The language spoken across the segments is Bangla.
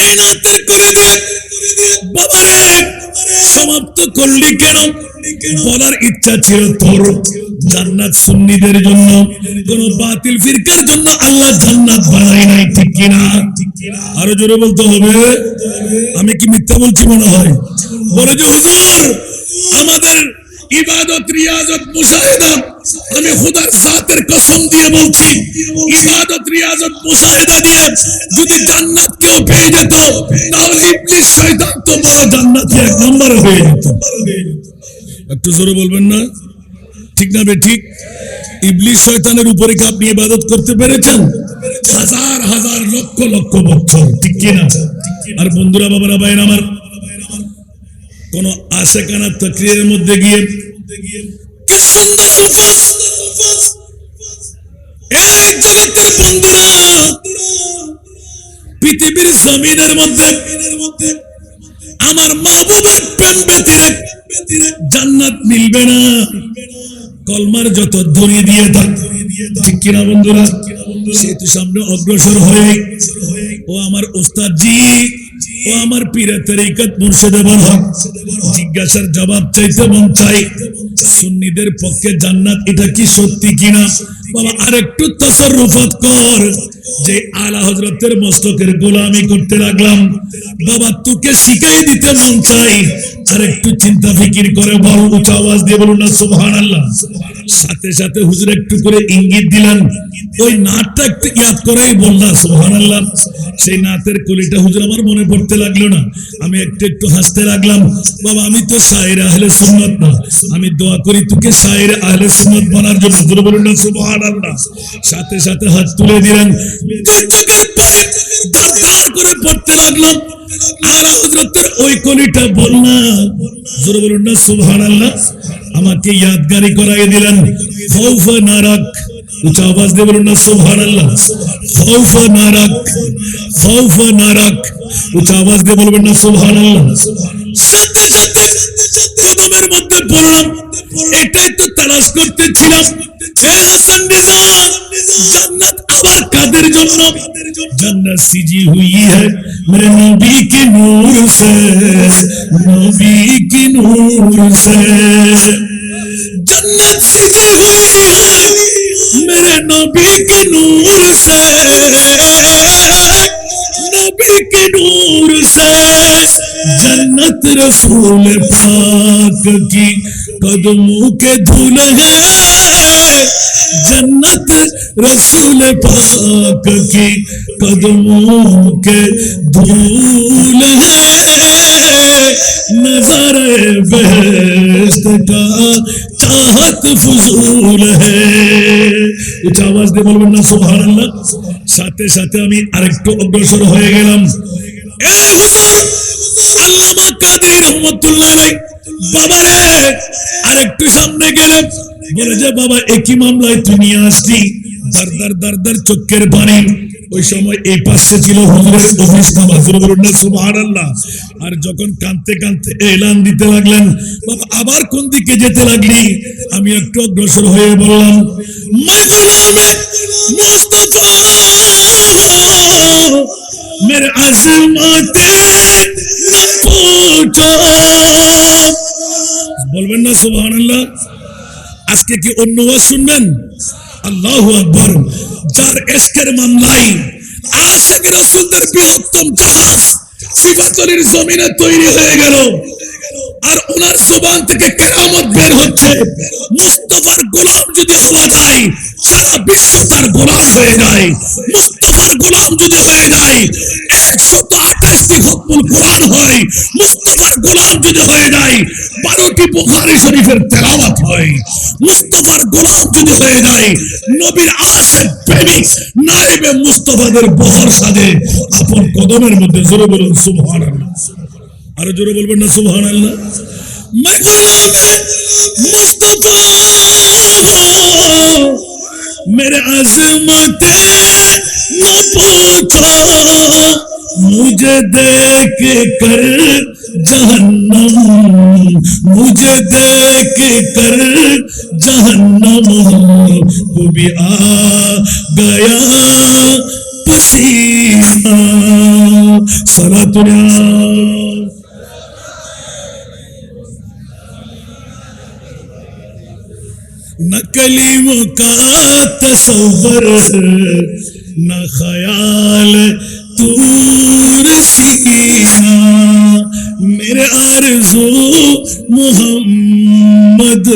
এই নাতের করে দিয়ে বাবারে সমাপ্ত করলি কেন? বলার ইচ্ছা ছিল তোর জান্নাত সুন্নিদের জন্য, কোন বাতিল ফিরকার জন্য আল্লাহ জান্নাত বানায় নাই, ঠিক কিনা? আরো জোরে বলতে হবে। আমি কি মিথ্যা বলছি মনে হয়? বলে যে হুজুর আমাদের ইবাদত রিয়াজত মুশাহিদা, আমি খোদার জাতের কসম দিয়ে বলছি, ইবাদত রিয়াজত মুশাহিদা দিয়ে যদি জান্নাত কেউ পেয়ে যেত তাহলে ইবলিস শয়তান তো বড় জান্নাতি এক নম্বরে হয়ে যেত। একটু জোরে বলবেন না? ঠিক না বে ঠিক? ইবলিস শয়তানের উপরে কি আপনি ইবাদত করতে পেরেছেন? হাজার হাজার লক্ষ লক্ষ বছর, ঠিক কিনা? আর বন্ধুরা বাবারা ভাইরা আমার, কোন আশেকানা তাকরীরের মধ্যে গিয়ে কি সুন্দর আলফাজ, এই জগতের বন্ধুরা পৃথিবীর জমিনের মধ্যে আমার মাহবুবের প্রেম ব্যতিরেক জান্নাত মিলবে না। কলমার যত ধরিয়ে দিয়ে থাক, ঠিক কিনা বন্ধুরা? সেতু সামনে অগ্রসর হয়ে ও আমার ওস্তাদ জি, ও আমার পীরে তরিকত মুর্শিদে বলহক, জিজ্ঞাসার জবাব চাইতে মন চাই, সুন্নিদের পক্ষে জান্নাত এটা কি সত্যি কিনা? বাবা আরেকটু তাসাররুফাত কর, যে আলা হযরতের মস্তকের গোলামি করতে লাগলাম, বাবা তোকে শিখাই দিতে মন চাই, আরেকটু চিন্তা ফিকির করে বল, উচ্চ আওয়াজ দিয়ে বলুন না সুবহানাল্লাহ। সাথে সাথে হুজুর একটু করে ইঙ্গিত দিলেন, ওই নাটটা একটু ইয়াদ করেই বললাম সুবহানাল্লাহ। সেই নাতের কলিটা হুজুর আমার মনে পড়তে লাগলো না, আমি একটু একটু হাসতে লাগলাম। বাবা আমি তো শায়ের আহলে সুন্নাত না, আমি দোয়া করি তোকে শায়ের আহলে সুন্নাত বানার জন্য, হুজুর বলুন না সুবহানাল্লাহ। সাথে সাথে হাত তুলে দিলেন, দুই চোখের পানি ধার করে পড়তে লাগলাম, আলা হযরতের ওই কলিটা বললাম, হুজুর বলুন না সুবহানাল্লাহ। আমাকে ইয়াদগারি করাই দিলেন, খাউফা নারাক, উচ্চ আওয়াজ দিয়ে বলুন না সুবহানাল্লাহ। খাউফা নারাক, খাউফা নারাক, উচ্চ আওয়াজ দিয়ে বলবেন না সুবহানাল্লাহ। সাথে সাথে কদমের মধ্যে পড়লাম, এটাই তো তালাশ করতেছিলাম। হে হাসান রেজা, জান্নাত আবার কাদের জন্য? জান্নাত সিজি হুই হ্যায় মেরে নবী কি নূর সে, নবী কি নূর সে। जन्नत सीजी हुई है मेरे नबी की नूर से, नबी की नूर से। जन्नत रसूल पाक की कदमों के धूल है, जन्नत रसूल पाक की कदमों के धूल है, नज़ारे बेहश्त का चाहत फजूल है। উচ্চ আওয়াজ দিয়ে বলবেন না সুবহানাল্লাহ। সাথে সাথে আমি আরেকটু অগ্রসর হয়ে গেলাম, এ হুজুর আল্লামা কাদরী রহমাতুল্লাহ আলাইহি, বাবারে আরেকটু সামনে গেলাম, বলে যে বাবা একই মামলায় তুই নিয়ে আসলি, দার দার দার দার চোখের পানি। ওই সময় এই পাশে ছিল হুজুরের অফিস খানা, বলুন না সুবহানাল্লাহ। আর যখন কাঁদতে কাঁদতে এলান দিতে লাগলেন, বাবা আবার কোন দিকে যেতে লাগলি? আমি একটু অগ্রসর হয়ে বললাম, मैं गुलाम मुस्तफा मेरे अज़मते न पूछो। বলবেন না সুবহানাল্লাহ। আজকে কি অন্য ওয়াজ শুনবেন? আল্লাহু আকবার। যার ইশকের মামলায় আশিক রাসূলদের বৃহত্তম জাহাজ সিফাতুলের জমিনে তৈরি হয়ে গেল, আর ওনার জবান থেকে কেরামত বের হচ্ছে। মুস্তাফার গোলাম যদি হওয়া যায়, সারা বিশ্ব তার গোলাম হয়ে যায়। মুস্তাফার গোলাম যদি হয়ে যায়, 128টি খতমুল কোরআন হয়। মুস্তাফার গোলাম যদি হয়ে যায়, 12টি বুখারী শরীফের তেলাওয়াত হয়। মুস্তাফার গোলাম যদি হয়ে যায়, নবীর আশিক প্রেমিক নাইবে মুস্তাফাদের বহর সাজে আপন কদমের মধ্যে। জোরে বলুন সুবহানাল্লাহ। আরো জোরে বলবেন না সুবহানাল্লাহ। मैं गुलाम मुस्तफा मेरे अज़मते न पूछो, मुझे देख कर जहन्नम, मुझे देख कर जहन्नम को भी आ गया पसीना। সালাতুন न कलीमों का तसव्वुर न ख्याल तूर सीना मेरे आरज़ू मोहम्मद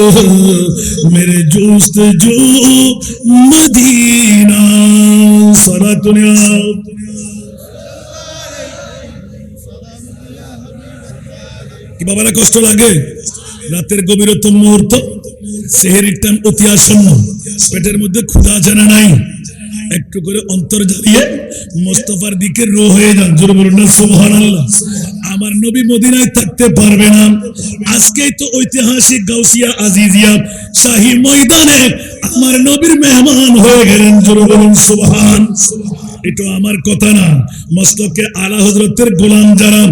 मेरे जुस्तजू मदीना सलातुन কি বাবারা কষ্ট লাগে রাতের গভীরতম মুহূর্ত সেহরির টাইম অতি আসন্ন পেটের মধ্যে ক্ষুধা জানা নাই একটু করে অন্তর জ্বালিয়ে মুস্তাফার দিকে রো হয়ে যান জোরে বলুন না সুবহানাল্লাহ আমার নবী মদিনায় থাকতে পারবে না আজকেই তো ঐতিহাসিক গাউসিয়া আজিজিয়া শাহী ময়দানে আমার নবীর মেহমান হয়ে গেলেন জোরে বলুন সুবহান এটা আমার কথা না মস্তকে আলা হযরতের গোলাম যারা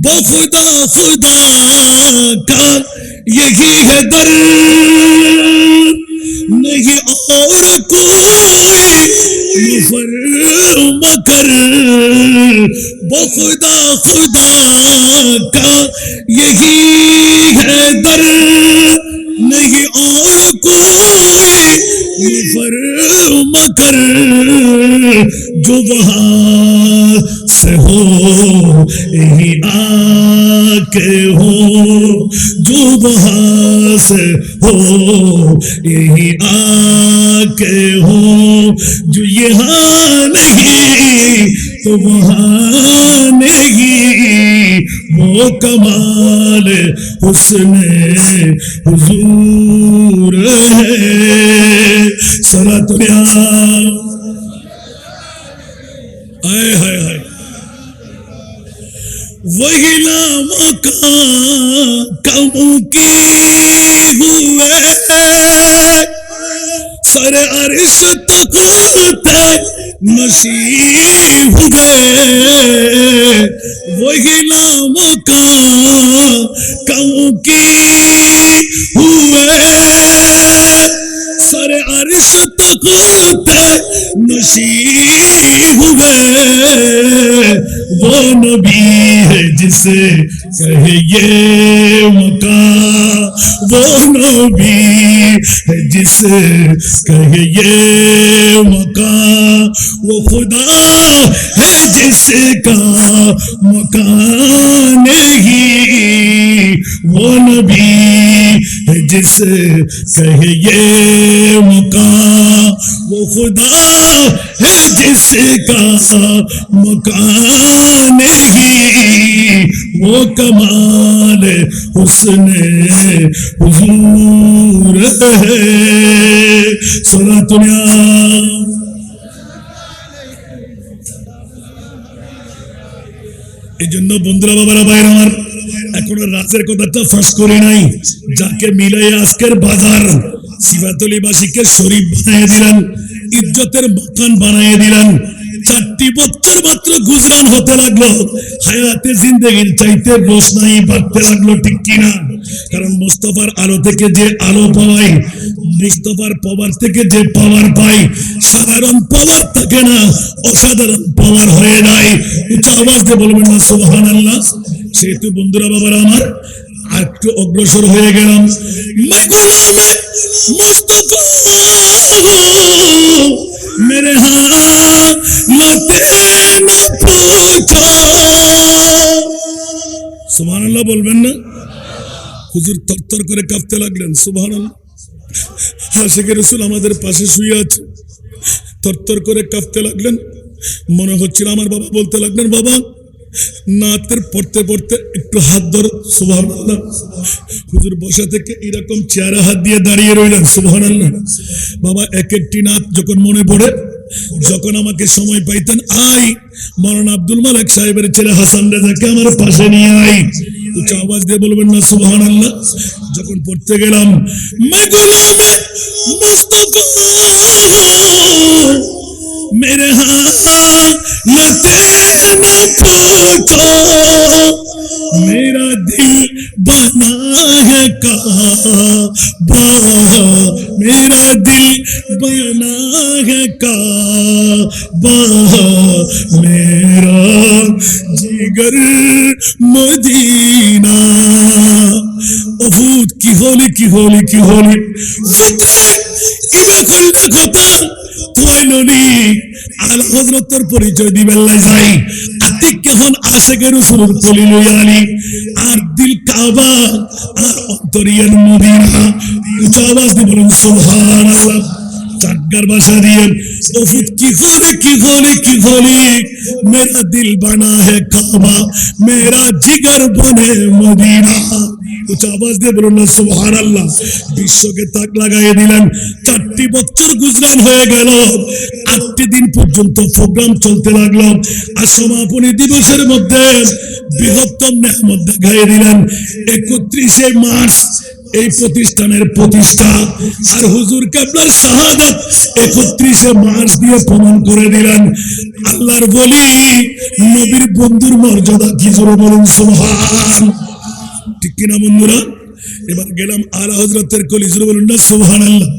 বখুদা খুদা কা यही है दर नहीं और कोई मकर बखुदा खुदा का यही है दर नहीं और कोई मकर जो वहां से हो यही आके हो जो वहां से हो यही आके हो जो यहाँ नहीं तो वहाँ नहीं वो कमाल हुस्ने हुजूर है सलातुन आए हाय हाय वही नामों का कमों की हुए सर अर्श तक नशी हुए वही नामों का कमों की हुए सर अर्श तक नशी हुए वो नबी है जिसे कहे ये मका वो नबी है जिसे कहे ये मका वो खुदा है जिसका मकान नहीं वो नबी है जिसे कहे ये मका वो खुदा है जिसका मकान नहीं वो कमाल हुस्ने हुजूर है सलातुन এই জন্য বন্ধুরা বাবারা ভাইরা আমার এখনো রাজের কথাটা ফাঁস করি নাই যাকে মিলাই আজকের বাজার সিফাতুলিবাসীকে শরীফ বানিয়ে দিলেন ইজ্জতের মকান বানিয়ে দিলেন 4টি বছর মাত্র গুজরান হতে লাগলো হায়াতে জিন্দেগির চাইতে রোশনাই বাড়তে লাগলো ঠিক কিনা কারণ মুস্তাফার আলো থেকে যে আলো পাই মুস্তাফার পাওয়ার থেকে যে পাওয়ার পাই সাধারণ পাওয়ার থাকে না অসাধারণ পাওয়ার হয়ে যায় উচ্চ আওয়াজ দিয়ে বলবেন না সুবহানাল্লাহ সেহেতু বন্ধুরা বাবারা আমার একটু অগ্রসর হয়ে গেলাম मैं गुलाम मुस्तफा मेरे हालते न पूछो সুবহানাল্লাহ বলবেন না হুজুর তরতর করে কাঁপতে লাগলেন সুবহানাল্লাহ আশিকে রাসূল আমাদের পাশে শুয়ে আছে তরতর করে কাঁপতে লাগলেন মনে হচ্ছিল আমার বাবা বলতে লাগলেন বাবা নাতের পড়তে পড়তে একটু হাত ধর সুবহানাল্লাহ হুজুর বসা থেকে এরকম চেহারা হাত দিয়ে দাঁড়িয়ে রইলেন সুবহানাল্লাহ বাবা এক একটি নাত যখন মনে পড়ে যখন আমাকে সময় পাইতেন আই মাওলানা আব্দুল মালিক সাহেবের ছেলে হাসান রেজাকে আমার পাশে নিয়ে আই উচ্চ আওয়াজ দিয়ে বলবেন না সুবহানাল্লাহ যখন পড়তে গেলাম मैं गुलाम मुस्तफा मेरे हालते न पूछो मेरा दिल बना है काबा, मेरा दिल बना है काबा, मेरा जिगर मदीना। অভূত কি হলি কি হলি কি হলি কিবা করলে কথা তুই ননি আলা হযরতের পরিচয় দিবেন লাই যাই আতিক কেমন আশেকের রাসূলের কলি লইয়ালি আর দিল কাবা আর অন্তরিয়ার মদিনা। উচ্চ আওয়াজ দিয়ে বলুন সুবহানাল্লাহ। চাটগার ভাষা দিয়ে অভূত কি হলি কি হলি কি হলি মেরা দিল বানা হে কাবা, মেরা জিগর বনে মদিনা। উচ্চ আওয়াজ দিয়ে বলুন না সুবহানাল্লাহ। বিশ্বকে তাক লাগাইয়ে দিলেন। 4টি বছর গুজরান হয়ে গেল, 8টি দিন পর্যন্ত প্রোগ্রাম চলতে লাগলো। আর সমাপনী দিবসের মধ্যে বৃহত্তম নেয়ামত দেখাইয়ে দিলেন। 31শে মার্চ এই প্রতিষ্ঠানের প্রতিষ্ঠা, আর হুজুর কেবলার শাহাদাত 31শে মার্চ দিয়ে প্রমাণ করে দিলেন। আল্লাহর বলি নবীর বন্ধুর মর্যাদা কি জোরে বলুন সুবহান, ঠিক কিনা বন্ধুরা? এবার গেলাম আলা হযরতের কলি, জোরে বলুন না সুবহানাল্লাহ।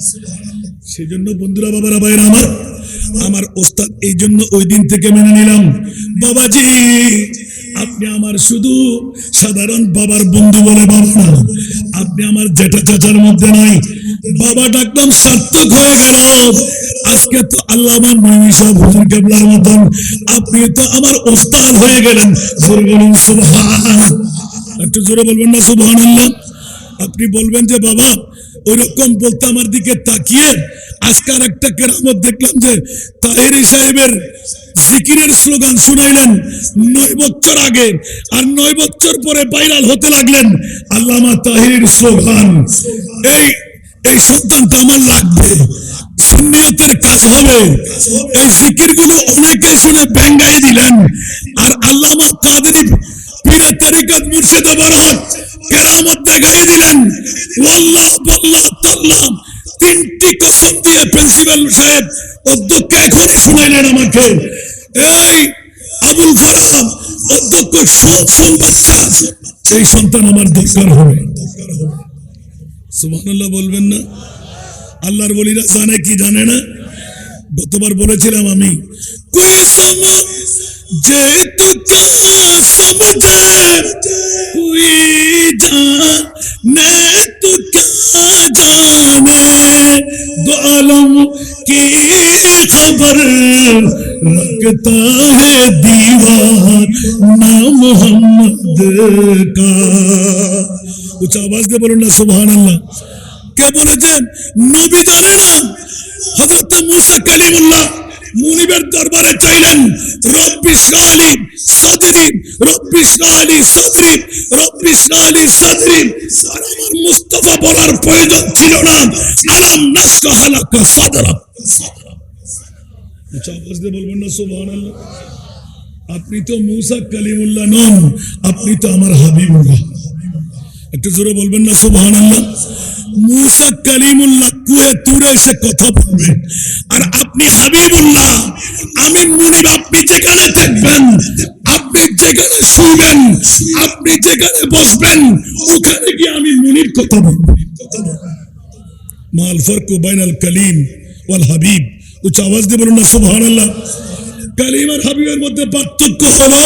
সেই জন্য বন্ধুরা, বাবারা, ভাইরা আমার ওস্তাদ এই জন্য ওই দিন থেকে মেনে নিলাম। বাবাজি আপনি আমার শুধু সাধারণ বাবার বন্ধু বলে বাবা না, আপনি আমার জেঠা চাচার মধ্যে নাই। বাবা ডাকলাম সার্থক হয়ে গেল। আজকে তো আল্লামা নবী সাহেব হুজুর কেবলার মতন আপনি তো আমার ওস্তাদ হয়ে গেলেন। জোরে বলুন সুবহান, একটু জোরে বলবেন না সুবহানাল্লাহ। আপনি বলবেন যে বাবা ওইরকম বলতে আমার দিকে তাকিয়ে আজকে আর একটা কেরামত দেখলাম যে তাহেরি সাহেবের জিকিরের স্লোগান শুনাইলেন 9 বছর আগে, আর 9 বছর পরে ভাইরাল হতে লাগলেন আল্লামা তাহেরির স্লোগান। এই সন্তানটা আমার লাগবে, সুন্নিয়তের কাজ হবে। এই জিকির গুলো অনেকে শুনে ব্যাঙ্গাই দিলেন। আর আল্লামা কাদরি পীরে তরিকত মুর্শিদ বরকত কেরামত দেখাই দিলেন। ওয়াল্লাহ বল্লাহ তাল্লাহ 3টি কসম দিয়ে প্রিন্সিপাল সাহেব অধ্যক্ষ এখনই শুনাইলেন আমাকে। এই আবুল কালাম অধ্যক্ষ শোন বাচ্চা, এই সন্তান আমার দরকার হবে। সুবহানাল্লাহ বলবেন না? আল্লাহর ওলিরা জানে কি জানে না? গতবার বলেছিলাম আমি, কোই সমঝ যে তু ক্যা সমঝে, কোই জানে তু ক্যা জানে, দো আলম কি খবর रखता है दीवार ना मोहम्मद का। उच्च आवाज दे बोलो ना सुबहानाल्लाह। কে বলেছেন? নবী জানে না। হযরত মুসা কালিমুল্লাহ মুনিবের দরবারে চাইলেন রব্বি ইশরাহলি সাদরি, রব্বি ইশরাহলি সাদরি, রব্বি ইশরাহলি সাদরি। আর আমার মুস্তাফা বলার প্রয়োজন ছিল না আলাম নাশরাহ লাকা সাদরা। বলবেন না সুবহানাল্লাহ। আপনি তো মুসা কালিমুল্লাহ নন, আপনি তো আমার হাবিবুল্লাহ। একটু জোরে বলবেন না সুবহানাল্লাহ। মুসা কালিমুল্লাহ কুয়ে তুরে এসে কথা বলবেন, আর আপনি হাবিবুল্লাহ। আমি মুনিব, আপনি যেখানে থাকবেন, আপনি যেখানে শুইবেন, আপনি যেখানে বসবেন, ওখানে গিয়ে আমি মুনির কথা বলবো। মাল ফারকু বাইনাল কালিম ওয়াল হাবিব। উচ্চ আওয়াজ দিয়ে বলুন না সুবহানাল্লাহ। কালিম আর হাবিবের মধ্যে পার্থক্য হলো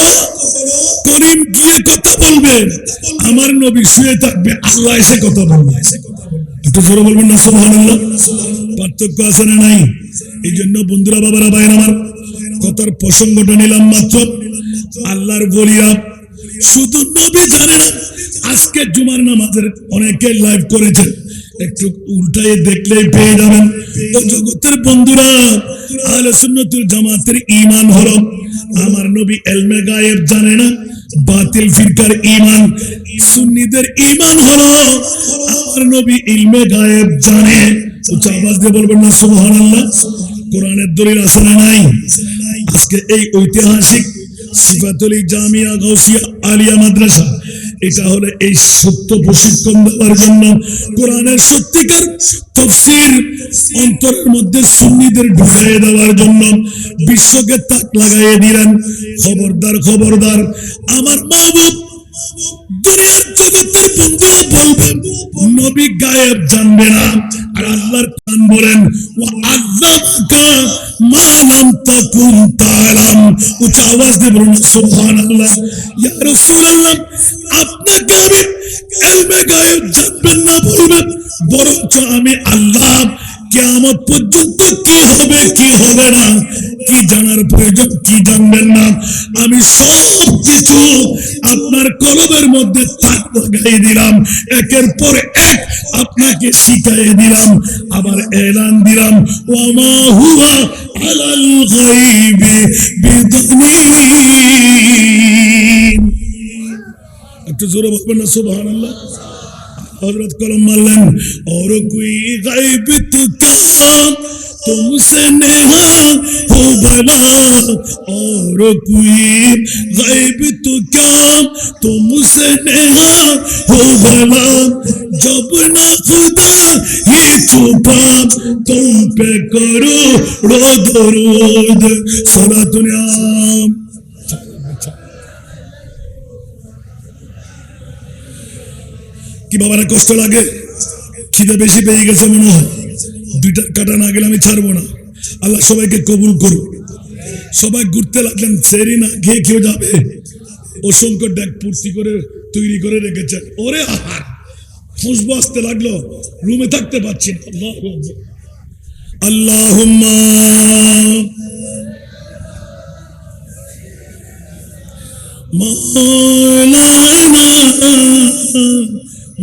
করিম গিয়ে কথা বলবে, আমার নবী শুয়ে থাকবে, আল্লাহ এসে কথা বলবে। একটু জোরে বলবেন না সুবহানাল্লাহ। পার্থক্য আছে না নাই? এই জন্য বন্ধুরা, বাবারা, ভাইরা আমার, কথার প্রসঙ্গটা নিলাম মাত্র। আল্লাহর বলিয়া শুধু নবী জানে না। আজকে জুমার নামাজের অনেকে লাইভ করেছে, একটু উল্টায় দেখলেই পেয়ে যাবেন। ও জগতের বন্ধুরা, আহলে সুন্নাতুল জামাতের ঈমান হলো আমার নবী ইলমে গায়েব জানে না। বাতিল ফিরকার ঈমান, সুন্নিদের ঈমান হলো আমার নবী ইলমে গায়েব জানে। উচ্চ আওয়াজ দিয়ে বলবেন না সুবহানাল্লাহ। কোরআনের দলিল আছে না নাই? আজকে এই ঐতিহাসিক সিফাতুল জামিয়া গাউসিয়া আলিয়া মাদ্রাসা, এটা হলো এই সত্য প্রশিক্ষণ দেওয়ার জন্য, কোরআনের সত্যিকার তাফসীর অন্তরের মধ্যে সুন্নিদের ঢুকিয়ে দেওয়ার জন্য বিশ্বকে তাক লাগাইয়ে দিলেন। খবরদার খবরদার, আমার মাহবুব দুনিয়ার জগতের বন্ধুরা বলবেন নবী গায়েব জানবে না, আর আল্লাহর কোরআন বলেন ওয়া আল্লামাকা মা লাম তাকুন তাআলাম। উচ্চ আওয়াজ দিয়ে বলুন সুবহানাল্লাহ। ইয়া রাসূলুল্লাহ, আপনাকে আমি ইলমে গায়েব জানবেন না বলবেন, বরঞ্চ আমি আল্লাহ কিয়ামত পর্যন্ত কি হবে কি হবে না, কি জানার প্রয়োজন কি জানবেন না, আমি সব কিছু আপনার কলবের মধ্যে তাক লাগাই দিলাম, একের পর এক আপনাকে শিখাই দিলাম, আবার এলান দিলাম ওয়ামা হুয়া আলাল গায়বি বিদানীন। একটু জোরে বলবেন না সুবহানাল্লাহ। हजरत कलम मल्लन और कोई गायब तो क्या तुमसे नेहा हो भला, और कोई गायब तो क्या तुमसे नेहा हो भला, जब ना खुदा ही छुपा तुम पे करो रो दरूद सदा दुनिया। কি বাবারা কষ্ট লাগে? খিদে বেশি পেয়ে গেছে মনে হয়, দুইটা কাটা না গেলে আমি ছাড়বো না। আল্লাহ সবাইকে কবুল করুন। সবাই ঘুরতে লাগলেন, সেরি না খেয়ে কেউ যাবে, অসংখ্য ডেক পূর্তি করে তৈরি করে রেখেছেন। ওরে আহার, খুশবু আসতে লাগলো, রুমে থাকতে পারছি না। আল্লাহুম্মা মাওলানা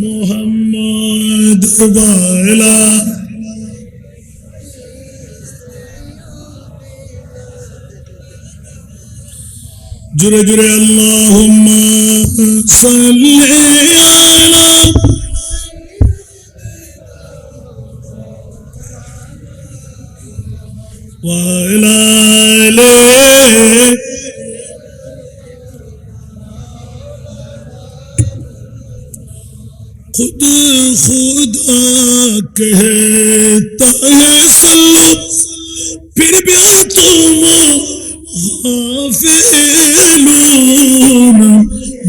মোহাম্মদ ওয়ালা জোরে জোরে আল্লাহুম্মা সাল্লি আলা ওয়ালা আলি खुद खुदा कहता है सल्लो, फिर भी तुम गाफिलून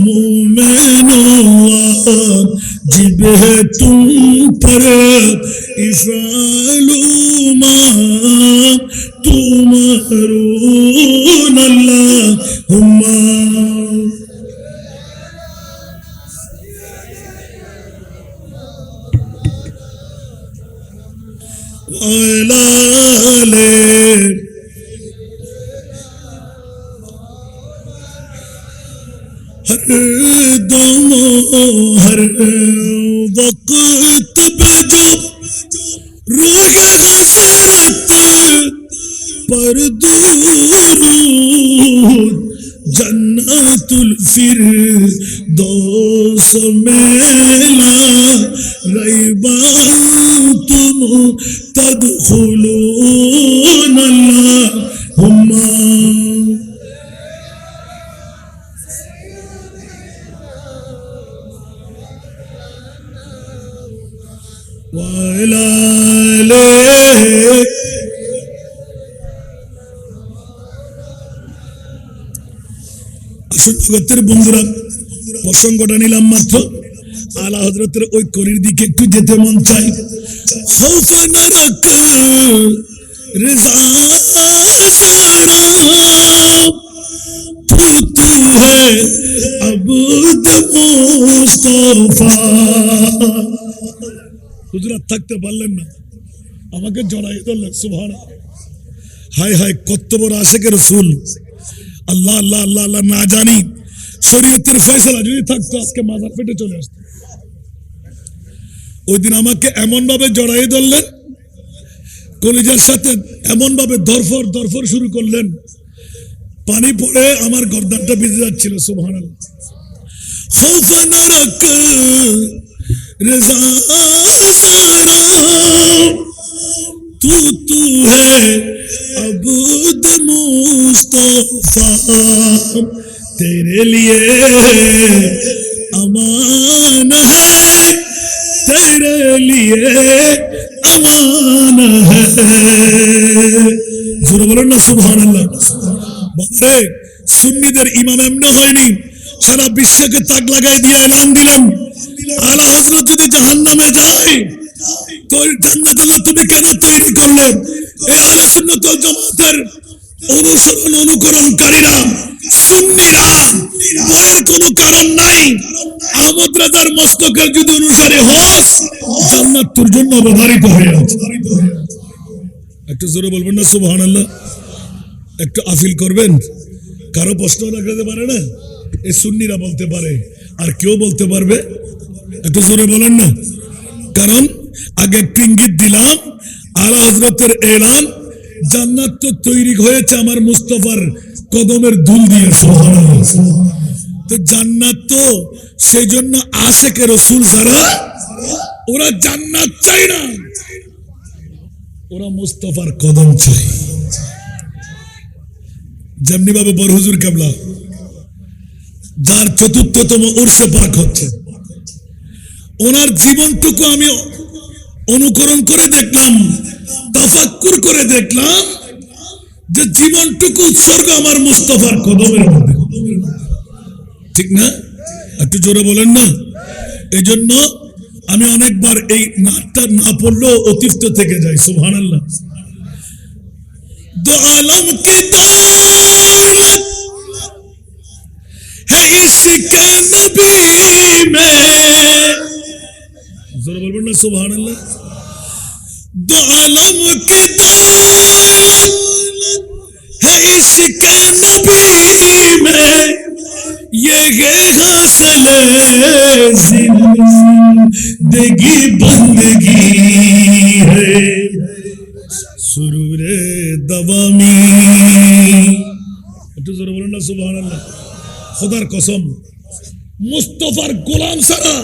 मोमिनों वाजिब है तुम पर इफ़अलू मा तुमरून अल्लाहुम्मा। हर दम हर वक्त पे जो रूह हसरत पर दुरूद जन्नतुल फिरदौस में ला रैबा तुम तदखुलून अल्लाहुम्मा। জগতের বন্ধুরা, প্রসঙ্গটা নিলাম মাত্র, আলা হযরতের ওই কলির দিকে একটু যেতে মন চাই। খৌফ না রাখ রিজা সারা তু হে আবদ মুস্তাফা। হুজুরাত থাকতে পারলেন না, আমাকে জড়াই ধরলেন। সুবহানাল্লাহ, হায় হায় কত বড় আশিক রাসূল। আল্লাহ আল্লাহ আল্লাহ আল্লাহ, না জানি শরীয়তের ফয়সালা যদি থাকতো আজকে মাজার পেটে চলে আসতো। ওই দিন আমাকে এমন ভাবে জড়াই ধরলেন, কলিজার সাথে এমন ভাবে ধরফর ধরফর শুরু করলেন, পানি পড়ে আমার গর্দানটা ভিজে যাচ্ছিল। সুবহানাল্লাহ। খৌফ না রাখ রিজা সারা तू है अब्द मुस्तफा, तेरे लिए अमान है, तेरे लिए अमान है। জোরে বলেন না সুবহানাল্লাহ। বাবারে, সুন্নিদের ইমাম এমনি হয়নি, সারা বিশ্বকে তাক লাগাই দিয়ে এলান দিলেন, আলা হযরত যদি জাহান্নামে যায় তো জান্নাতুল্লাহ তুমি কেন তৈরি করলে? এই আহলে সুন্নাত ওয়াল জামাতের অনুসরণ অনুকরণকারীরা সুন্নিরা ভয়ের কোনো কারণ নাই। আহমদ রাজার মস্তকের যদি অনুসারী হস, জান্নাত তোর জন্য অবধারিত হয়ে আছে। একটু জোরে বলবেন না সুবহানাল্লাহ? একটু আফিল করবেন। কারো প্রশ্ন রাখতে পারে না, এই সুন্নিরা বলতে পারে, আর কেউ বলতে পারবে? একটু জোরে বলেন না। কারণ আগে ইঙ্গিত দিলাম, আলা হযরতের এলান, জান্নাত তো তৈরি হয়েছে আমার মুস্তাফার কদমের ধুল দিয়ে। সুবহানাল্লাহ। তো জান্নাত তো সেই জন্য আশিকে রাসূল যারা, ওরা জান্নাত চাই না, ওরা মুস্তাফার কদম চাই। যেমনি ভাবে বড় হুজুর কেবলা, যার ৪র্থতম উরসে পাক হচ্ছে, ওনার জীবনটুকু আমি অনুকরণ করে দেখলাম, তাফাক্কুর করে দেখলাম যে জীবনটুকু উৎসর্গ আমার মুস্তাফার কদমের মধ্যে। ঠিক না? একটু জোরে বলেন না। এই জন্য আমি অনেকবার এই নাটটা না পড়লেও অতীত থেকে যাই। সুবহানাল্লাহ। দো আলম কি দৌলত है इसके नबी में, जरा बोलबेन ना सुबहानल्लाह। दो आलम की दौलत है इसके नबी में, ये हासिले जिंदगी बंदगी है, सुरूरे दवामी। একটু জোরে বলুন না সুবহানাল্লাহ। খোদার কসম, মুস্তাফার গোলাম ছাড়া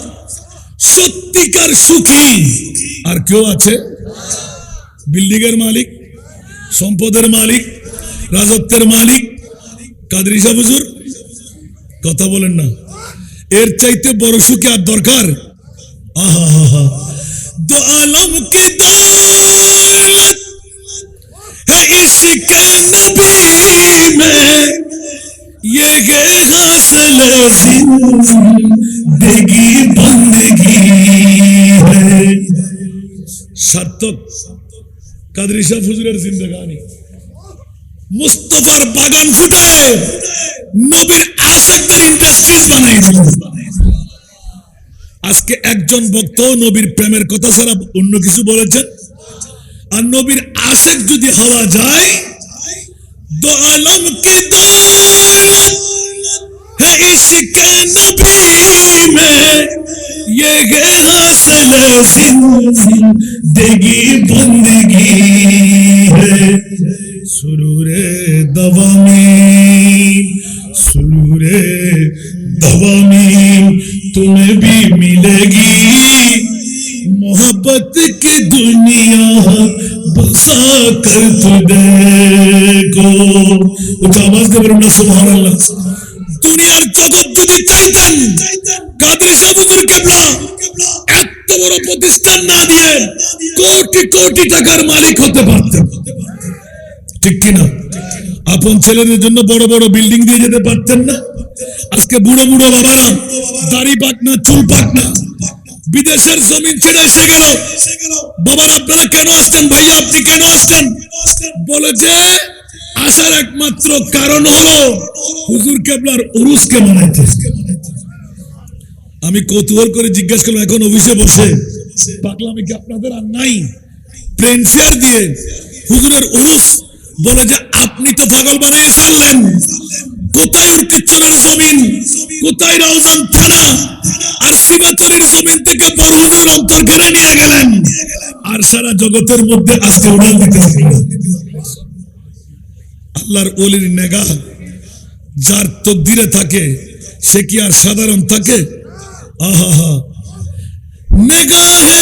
সত্যিকার সুখী আর কেউ আছে? বিল্ডিং এর মালিক, সম্পদের মালিক, রাজত্বের মালিক কাদরি সাহেব হুজুর, কথা বলেন না। এর চাইতে বড় সুখী আর দরকার? আহা, দো আলম কি দৌলত है इसके नबी में, ये हासिले जिंदगी बंदगी है। सार्थक কাদরি শাহ হুজুরের জিন্দেগানি। মুস্তাফার বাগান ফুটে নবীর আশিকদের ইন্ডাস্ট্রিজ বানাই দিল। আজকে একজন বক্তা নবীর প্রেমের কথা ছাড়া অন্য কিছু বলেছেন? আর নবীর আশিক যদি হওয়া যায়, दो आलम की दौलत है इसके नबी में, ये हासिले जिंदगी बंदगी है, सुरूरे दवामी, सुरूरे दवामी तुम्हें भी मिलेगी, मोहब्बत की दुनिया बसा कर तुझको। उच्च आवाज दे बोलना सुबहानाल्लाह। দুনিয়ার জগৎ যদি চাইতেন, কাদরি শাহ হুজুর কেবলা এত বড় প্রতিষ্ঠান না দিয়ে কোটি কোটি টাকার মালিক হতে পারতেন। ঠিক কিনা? আপন ছেলেদের জন্য বড় বড় বিল্ডিং দিয়ে যেতে পারতেন না? আজকে বুড়ো বুড়ো বাবারা দাড়ি পাক না, চুল পাক না, বিদেশের জমিন ছেড়ে এসে গেল। বাবার আপনারা কেন আসছেন? ভাইয়া আপনি কেন আসছেন? বলে যে আসার একমাত্র কারণ হলো হুজুর কেবলার উরুসকে মানাইতে। আমি কৌতূহল করে জিজ্ঞাসা করলাম, এখন অফিসে বসে পাগলামি কি আপনাদের আর নাই? প্লেন ফেয়ার দিয়ে হুজুরের উরুস, বলে যে আপনি তো পাগল বানিয়ে ছাড়লেন। কোথায় উর্কিচ্ছনের জমিন, কোথায় রাউজান থানা, আর শিবাচলের জমিন থেকে বড় হুজুর অন্তর কেড়ে নিয়ে গেলেন, আর সারা জগতের মধ্যে আজকে উড়াল দিতে লাগলেন। আল্লাহর ওলির নেগা যার তকদিরে থাকে, সে কি আর সাধারণ থাকে? আহা, নেগাহে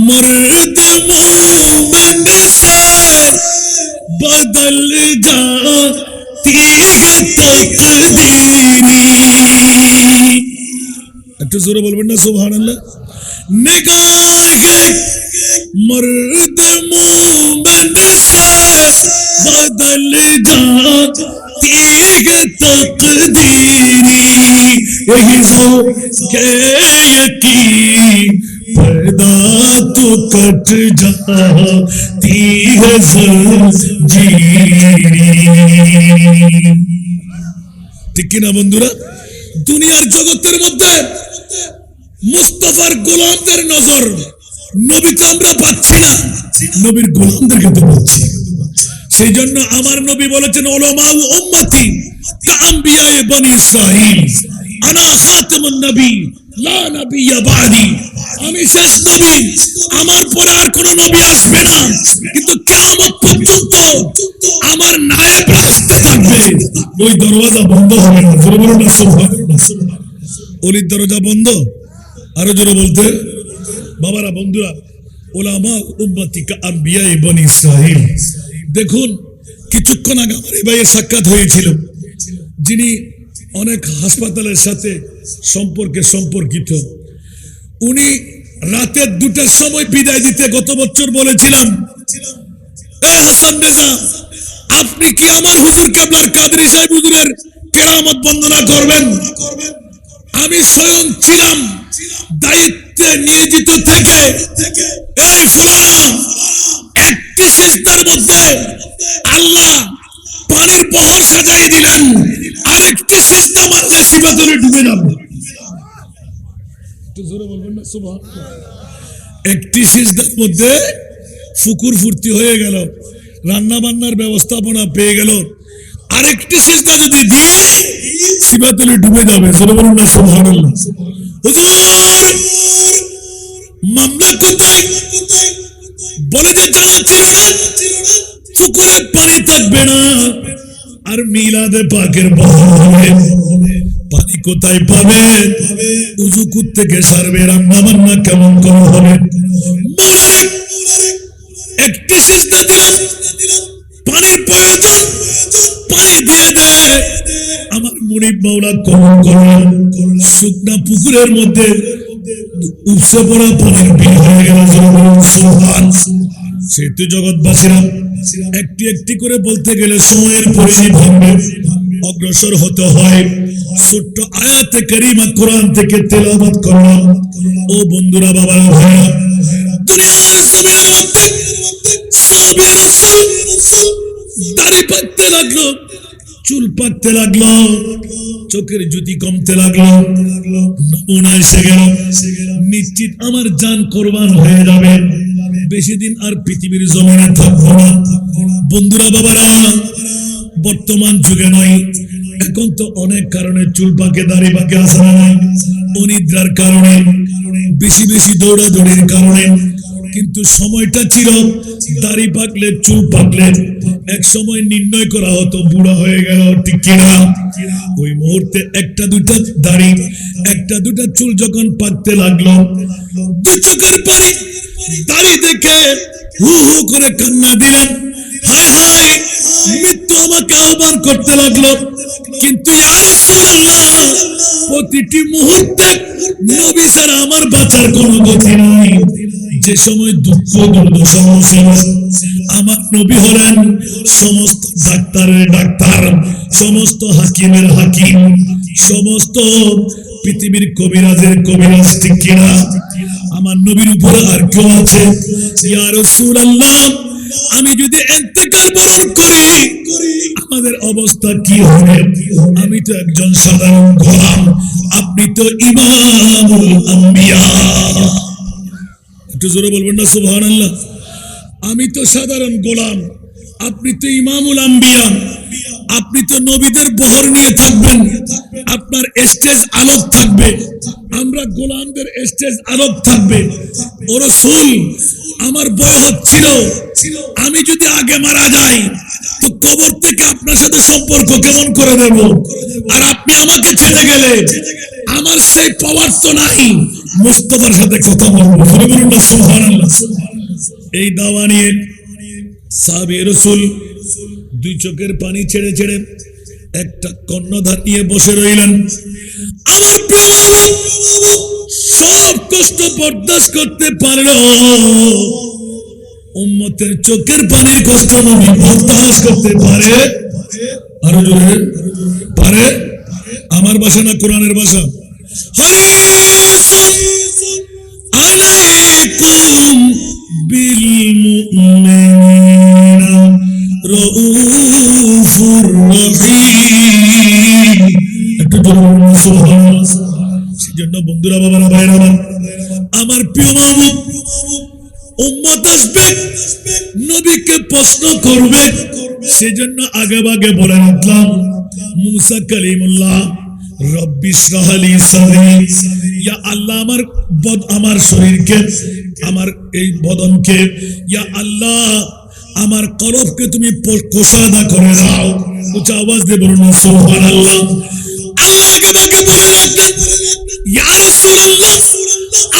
মর্দ মোমেন সে বদল जाती है तकदीरी। একটু জোরে বলবেন না সুবহানাল্লাহ। निगाहे मर्द मोमेन से बदल जाती तीग तकदीरी यही हो के यकीन पैदा तो कट जाती है जंजीरी। ঠিক কিনা বন্ধুরা? দুনিয়ার জগতের মধ্যে মুস্তাফার গোলামদের নজর নবীতে আমরা পাচ্ছি না, নবীর গোলামদেরকে তো পাচ্ছি। সেই জন্য আমার নবী বলেছেন উলামা ও উম্মতি কাআম্বিয়ায়ে বনি ইসরাঈল আনা খাতামুন নবী লা নবিয়্যা বাদি। আমি শেষ নবী, আমার পরে আর কোন নবী আসবে না, কিন্তু কিয়ামত পর্যন্ত আমার নায়েব আসতে থাকবে। ওই দরজা বন্ধ হবে না। জোরে বলুন না সুবহানাল্লাহ। ওলির দরজা বন্ধ, আরো জোরে বলতে বাবারা, বন্ধুরা, উলামা উম্মতি কাআম্বিয়ায়ে বনি ইসরাঈল। দেখুন, কিছুক্ষণ আগে আমার এই ভাইয়ের সাক্ষাৎ হয়েছিল, যিনি অনেক হাসপাতালের সাথে সম্পর্কিত। উনি রাতের 2টার সময় বিদায় দিতে গত বছর বলেছিলাম, এ হাসান রেজা, আপনি কি আমার হুজুর কেবলা কাদরী সাহেব হুজুরের কেরামত বন্দনা করবেন? আমি স্বয়ং ছিলাম দায়িত্বে নিয়োজিত থেকে এই ফলানা একটি সিজদার মধ্যে আল্লাহ পানির বহর সাজাই দিলেন, আরেকটি সিজদা মারলে সিবাতলে ডুবে যাবে। একটু জোরে বলবেন না সুবহানাল্লাহ। একটি সিজদার মধ্যে ফুকুর ফুর্তি হয়ে গেল, রান্না বান্নার ব্যবস্থাপনা পেয়ে গেল, আরেকটি সিজদা যদি দিয়ে সিবাতলে ডুবে যাবে। জোরে বলুন না সুবহানাল্লাহ। হুজুর মামলা কোথায়? বলে যে জানা ছিল না, পুকুরে পানি থাকবে না আর মিলাদে পাকের বহর পানি কোথায় পাবে? উযু থেকে সারবে, রান্না বান্না কেমন করে হবে? একটি সিজদা দিলাম, পানির প্রয়োজন, পানি দিয়ে দে। আমার মুনিব মাওলা কেমন করলেন? শুকনা পুকুরের মধ্যে উপসে পড়া পানির বিল হয়ে গেল। সেতু জগৎবাসীরা একটি একটি করে বলতে গেলে সময়ের পরিধি ভাঙবে, অগ্রসর হতে হয়। ছোট্ট আয়াতে কারিমা কোরআন থেকে তেলাওয়াত করলাম। ও বন্ধুরা, বাবারা, ভাইরা, দুনিয়ার জমিনের মধ্যে সাহাবী রাসূল দাড়ি পাকতে লাগলো, চুল পাকতে লাগলো, চোখের জ্যোতি কমতে লাগলো, নমুনা এসে গেল। নিশ্চিত আমার জান কোরবান হয়ে যাবে, বেশি দিন আর পৃথিবীর জমিনে থাকবো না। বন্ধুরা, বাবারা, বর্তমান যুগে নয়, এখন তো অনেক কারণে চুল পাকে, দাড়ি পাকে, আসা নাই, অনিদ্রার কারণে, বেশি বেশি দৌড়াদৌড়ির কারণে। কিন্তু সময়টা ছিল দাড়ি পাকলে, চুল পাকলে এক সময় নির্ণয় করা হতো বুড়া হয়ে গেল, ঠিক কিনা? ওই মুহূর্তে একটা দুটা দাড়ি, একটা দুটা চুল যখন পাকতে লাগলো, দুই চোখের পানি দাড়ি দেখে হু হু করে কান্না দিলেন। হায় হায়, মৃত্যু আমাকে আহ্বান করতে লাগলো। কিন্তু ইয়া রাসূলুল্লাহ, প্রতিটি মুহূর্তে নবী ছাড়া আমার বাঁচার কোনো গতি নাই। যে সময় দুঃখ দুর্দশা মুসিবত, আমার নবী হলেন সমস্ত ডাক্তারের ডাক্তার, সমস্ত হাকিমের হাকিম, সমস্ত পৃথিবীর কবিরাজের কবিরাজ, ঠিক কিনা? আমার নবীর উপরে আর কেউ আছে? ইয়া রাসূলুল্লাহ, আমি যদি ইন্তেকাল বরণ করি আমাদের অবস্থা কি হবে? আমি তো একজন সাধারণ গোলাম, আপনি তো ইমামুল আম্বিয়া। একটু জোরে বলবেন না সুবহানাল্লাহ। আমি তো সাধারণ গোলাম, আপনি তো ইমামুল আম্বিয়া, আপনি তো নবীদের বহর নিয়ে থাকবেন, আপনার স্টেজ আলোক থাকবে, আমরা গোলামদের স্টেজ আলোক থাকবে। ও রাসূল, আমার ভয় হচ্ছিল আমি যদি আগে মারা যাই তো কবর থেকে আপনার সাথে সম্পর্ক কেমন করে দেব, আর আপনি আমাকে ছেড়ে গেলে আমার সেই পাওয়ার তো নাই মুস্তাফার সাথে কথা বলবো। বলুন না সুবহানাল্লাহ। এই দাওয়া নিয়ে সাহাবী রাসূল দুই চোখের পানি ছেড়ে ছেড়ে একটা কর্ণধার নিয়ে বসে রইলেন। আমার প্রিয় বাবা সব কষ্ট বরদাস্ত করতে পারলো, উম্মতের চোখের পানির কষ্ট নবী বরদাস্ত করতে পারে আরো জোরে পারে? আমার ভাষা না কোরআনের ভাষা? হারিসুন আলাইকুম বিল মুমিনিনা রাউফুর রহিম। একটু জোরে বলুন সুবহানাল্লাহ। সেজন্য বন্ধুরা, বাবারা, ভাইরা আমার প্রিয় মাহবুব, উম্মত আসবে, নবীকে প্রশ্ন করবে, সেজন্য আগে ভাগে বলে রাখলাম মুসা কালিমুল্লাহ রব্বি ইশরাহ লি সাদরি, ইয়া আল্লাহ আমার শরীরকে, আমার এই বদনকে, ইয়া আল্লাহ আমার কলবকে তুমি কোষাদা করে দাও। উচ্চ আওয়াজ দিয়ে বলুন না সুবহানাল্লাহ। আল্লাহ আগে ভাগে বলে রাখলেন, ইয়া রাসূলুল্লাহ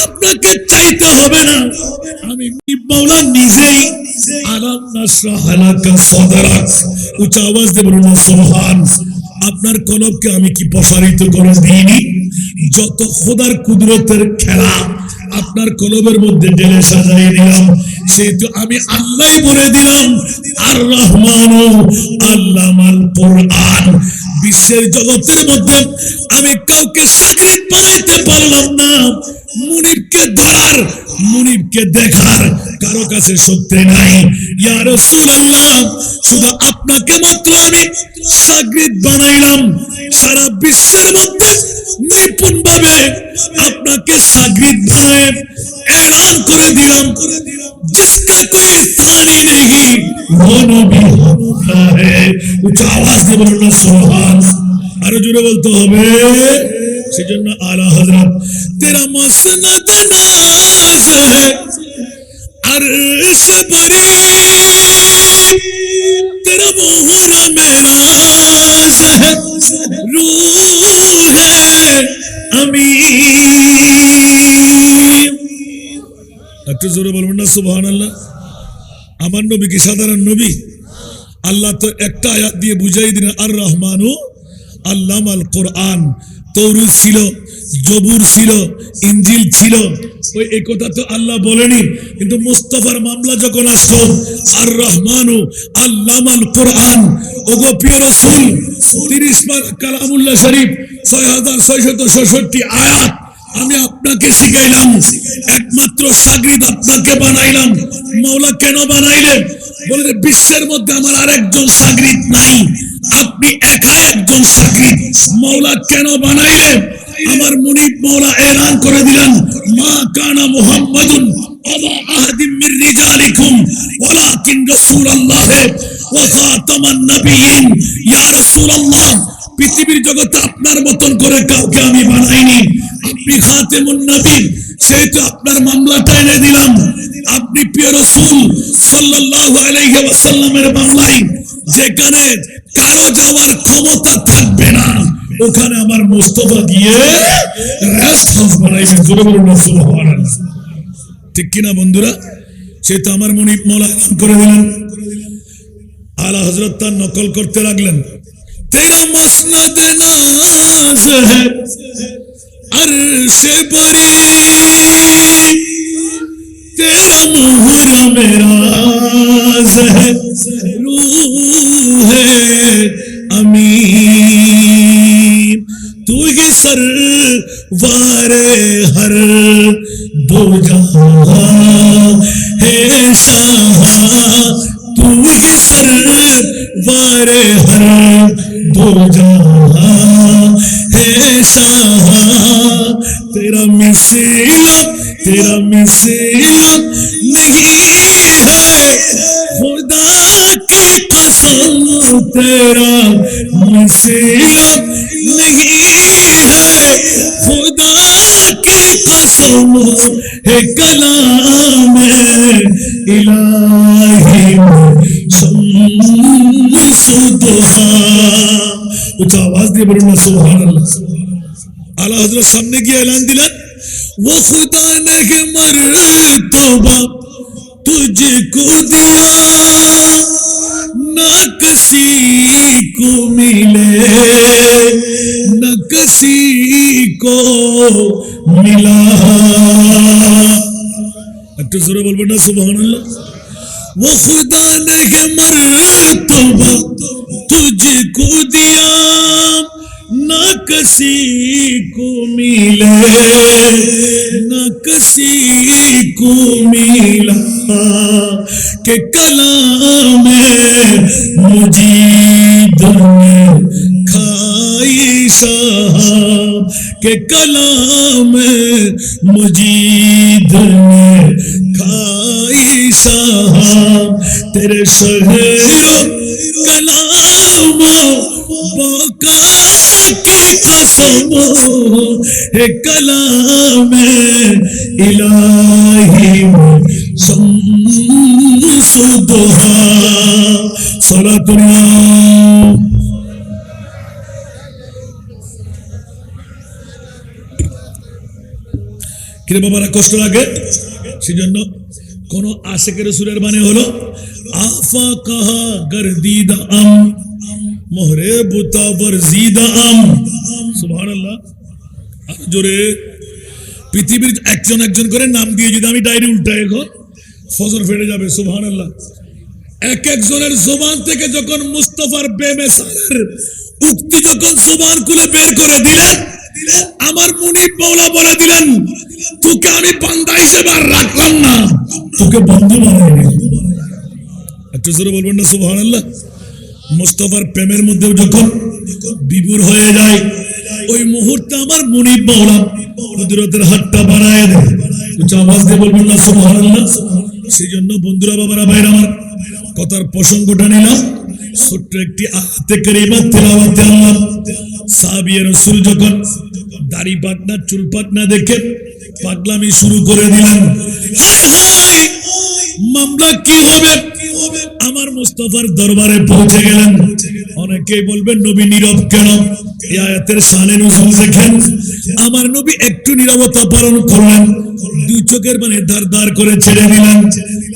আপনাকে চাইতে হবে না, আমি মাওলা নিজেই আলাম নাশরাহ লাকা সাদরাক। উচ্চ আওয়াজ দিয়ে বলুন না সুবহান। আপনার কলবকে আমি কি প্রসারিত করে দিইনি? যত খোদার কুদরতের খেলা আপনার কলবের মধ্যে ঢেলে সাজাই দিলাম, সেহেতু আমি আল্লাহ বলে দিলাম আর রহমানু আল্লামাল কোরআন। বিশ্বের জগতের মধ্যে আমি কাউকে সাগরিদ বানাইতে পারলাম না, মুনিবকে ধরার, মুনিবকে দেখার কারো কাছে শক্তি নাই। ইয়া রাসূলুল্লাহ শুধু আপনাকে মাত্র আমি সাগরিদ বানাইলাম, সারা বিশ্বের মধ্যে নিপুণ ভাবে আপনাকে সাগরিদ বানায় এলান করে দিলাম, जिसका कोई सानी नहीं वो नबी होता है। উচ্চ আওয়াজ দিয়ে বলুন না সুবহান। আরো জোরে বলতে হবে। সেজন্য আলা হযরত তেরা মসনদ নাজ है अर्श बरी, तेरा मोहरा मेराज है रूह है अमीन। একটু জোরে বলবেন না সুবহানাল্লাহ। আমার নবী কি সাধারণ নবী? আল্লাহ তো একটা আয়াত দিয়ে বুঝাই দিলেন আর রহমানু আল্লামাল কোরআন। তৌরাত ছিল, জবুর ছিল, ইনজিল ছিল, ওই এই কথা তো আল্লাহ বলেনি, কিন্তু মুস্তাফার মামলা যখন আসলো আর রহমানু আল্লামাল কোরআন, ওগো প্রিয় রাসূল 30 বার কালামুল্লাহ শরীফ 6666 আয়াত আমি আপনাকে শিখাইলাম, একমাত্র সাগরিদ আপনাকে বানাইলাম। মাওলা কেন বানাইলেন? বলে বিশ্বের মধ্যে আমার আরেকজন সাগরিদ নাই, আপনি একাই একজন সাগরিদ। মাওলা কেন বানাইলেন? আমার মুনিব মাওলা এলান করে দিলেন, মা কানা মুহাম্মাদুন আলা আহাদিম মির রিজালিকুম ওয়ালাকিন রাসূলুল্লাহ ওয়া খাতামান নবিয়্যিন। ইয়া রাসূলুল্লাহ পৃথিবীর জগতে আপনার মতন করে কাউকে আমি বানাইনি, আপনি খাতেমুন নবী, সেহেতু আপনার মামলাটা এনে দিলাম। আপনি প্রিয় রাসূল সাল্লাল্লাহু আলাইহি ওয়াসাল্লামের মামলায় যেখানে কারো যাওয়ার ক্ষমতা থাকবে না, ওখানে আমার মুস্তাফা গিয়ে রেস্ট হাউস বানাইবেন। জোরে বলুন না সুবহানাল্লাহ। ঠিক কিনা বন্ধুরা? সেহেতু আমার মুনিব মাওলা এলান করে দিলেন। আলা হযরত তার নকল করতে লাগলেন, तेरा मसनद नाज है अर्श बरी, तेरा मोहरा मेराज है रूह है अमीन। तू ही सरवारे हर दो जहां है शाह, तू ही सरवारे हर दो जहां है शाह। तेरा मिसिला नहीं है खुदा की कसम, तेरा मिसिला नहीं है खुदा की कसम, है कलाम इलाही उच्च आवाज দিয়ে বলুন না সুবহানাল্লাহ। আলা হযরত সামনে গিয়ে এলান দিলেন, वो खुदा ने मर्तबा तुझको दिया ना किसी को मिले, ना किसी को मिला। একটু জোরে বলবেন না সুবহানাল্লাহ। वो खुदा ने है मर्तबा तुझको दिया ना किसी को मिले ना किसी को मिला के कलाम मुजीद ने खाई साहब के कलाम मुजीद ने खाई साहब तेरे शहरो कलाम बाका की कसम है कलाम इलाही शम्सुद्दोहा सलातुल्लाह। কিরে বাবারা কষ্ট লাগে সেজন্য কোন আশিকের সুরের মানে হলো আফা কাহা গর্দিদা আম মোহরে বুতা বরজিদা আম সুবহানাল্লাহ। আর জোরে পৃথিবীর একজন একজন করে নাম দিয়ে যদি আমি ডায়েরি উল্টাই এখন ফজর ফেটে যাবে সুবহানাল্লাহ। এক একজনের জবান থেকে যখন মুস্তাফার বেমেসালের উক্তি যখন জবান খুলে বের করে দিলেন আমার মুনিব মাওলা বলে দিলেন তোকে আমি বান্দা হিসেবে আর রাখলাম না তোকে বন্ধু বানিয়ে দিলাম। একটু জোরে বলবেন না সুবহানাল্লাহ। মুস্তাফার প্রেমের মধ্যে যখন বিভোর হয়ে যায় ওই মুহূর্তে আমার মুনিব মাওলা কুদরতের হাতটা বাড়ায় দেয়। উচ্চ আওয়াজ দিয়ে বলবেন না সুবহানাল্লাহ। সেই জন্য বন্ধুরা বাবারা ভাইরা আমার কথার প্রসঙ্গটা নিলাম ছোট্ট একটি আয়াতে কারিমা তেলাওয়াতে আল্লাহ সাহাবী রাসূল যখন দাড়ি পাকনা চুল পাকনা দেখে পাগলামি শুরু করে দিলেন হায় হায় মামলা কি হবে আমার মুস্তাফার দরবারে পৌঁছে গেলেন। অনেকেই বলবেন নবী নীরব কেন? এই আয়াতের শানে নুজুল দেখেন আমার নবী একটু নীরবতা পালন করলেন দুই চোখের মানে দাঁড় দাঁড় করে ছেড়ে দিলেন।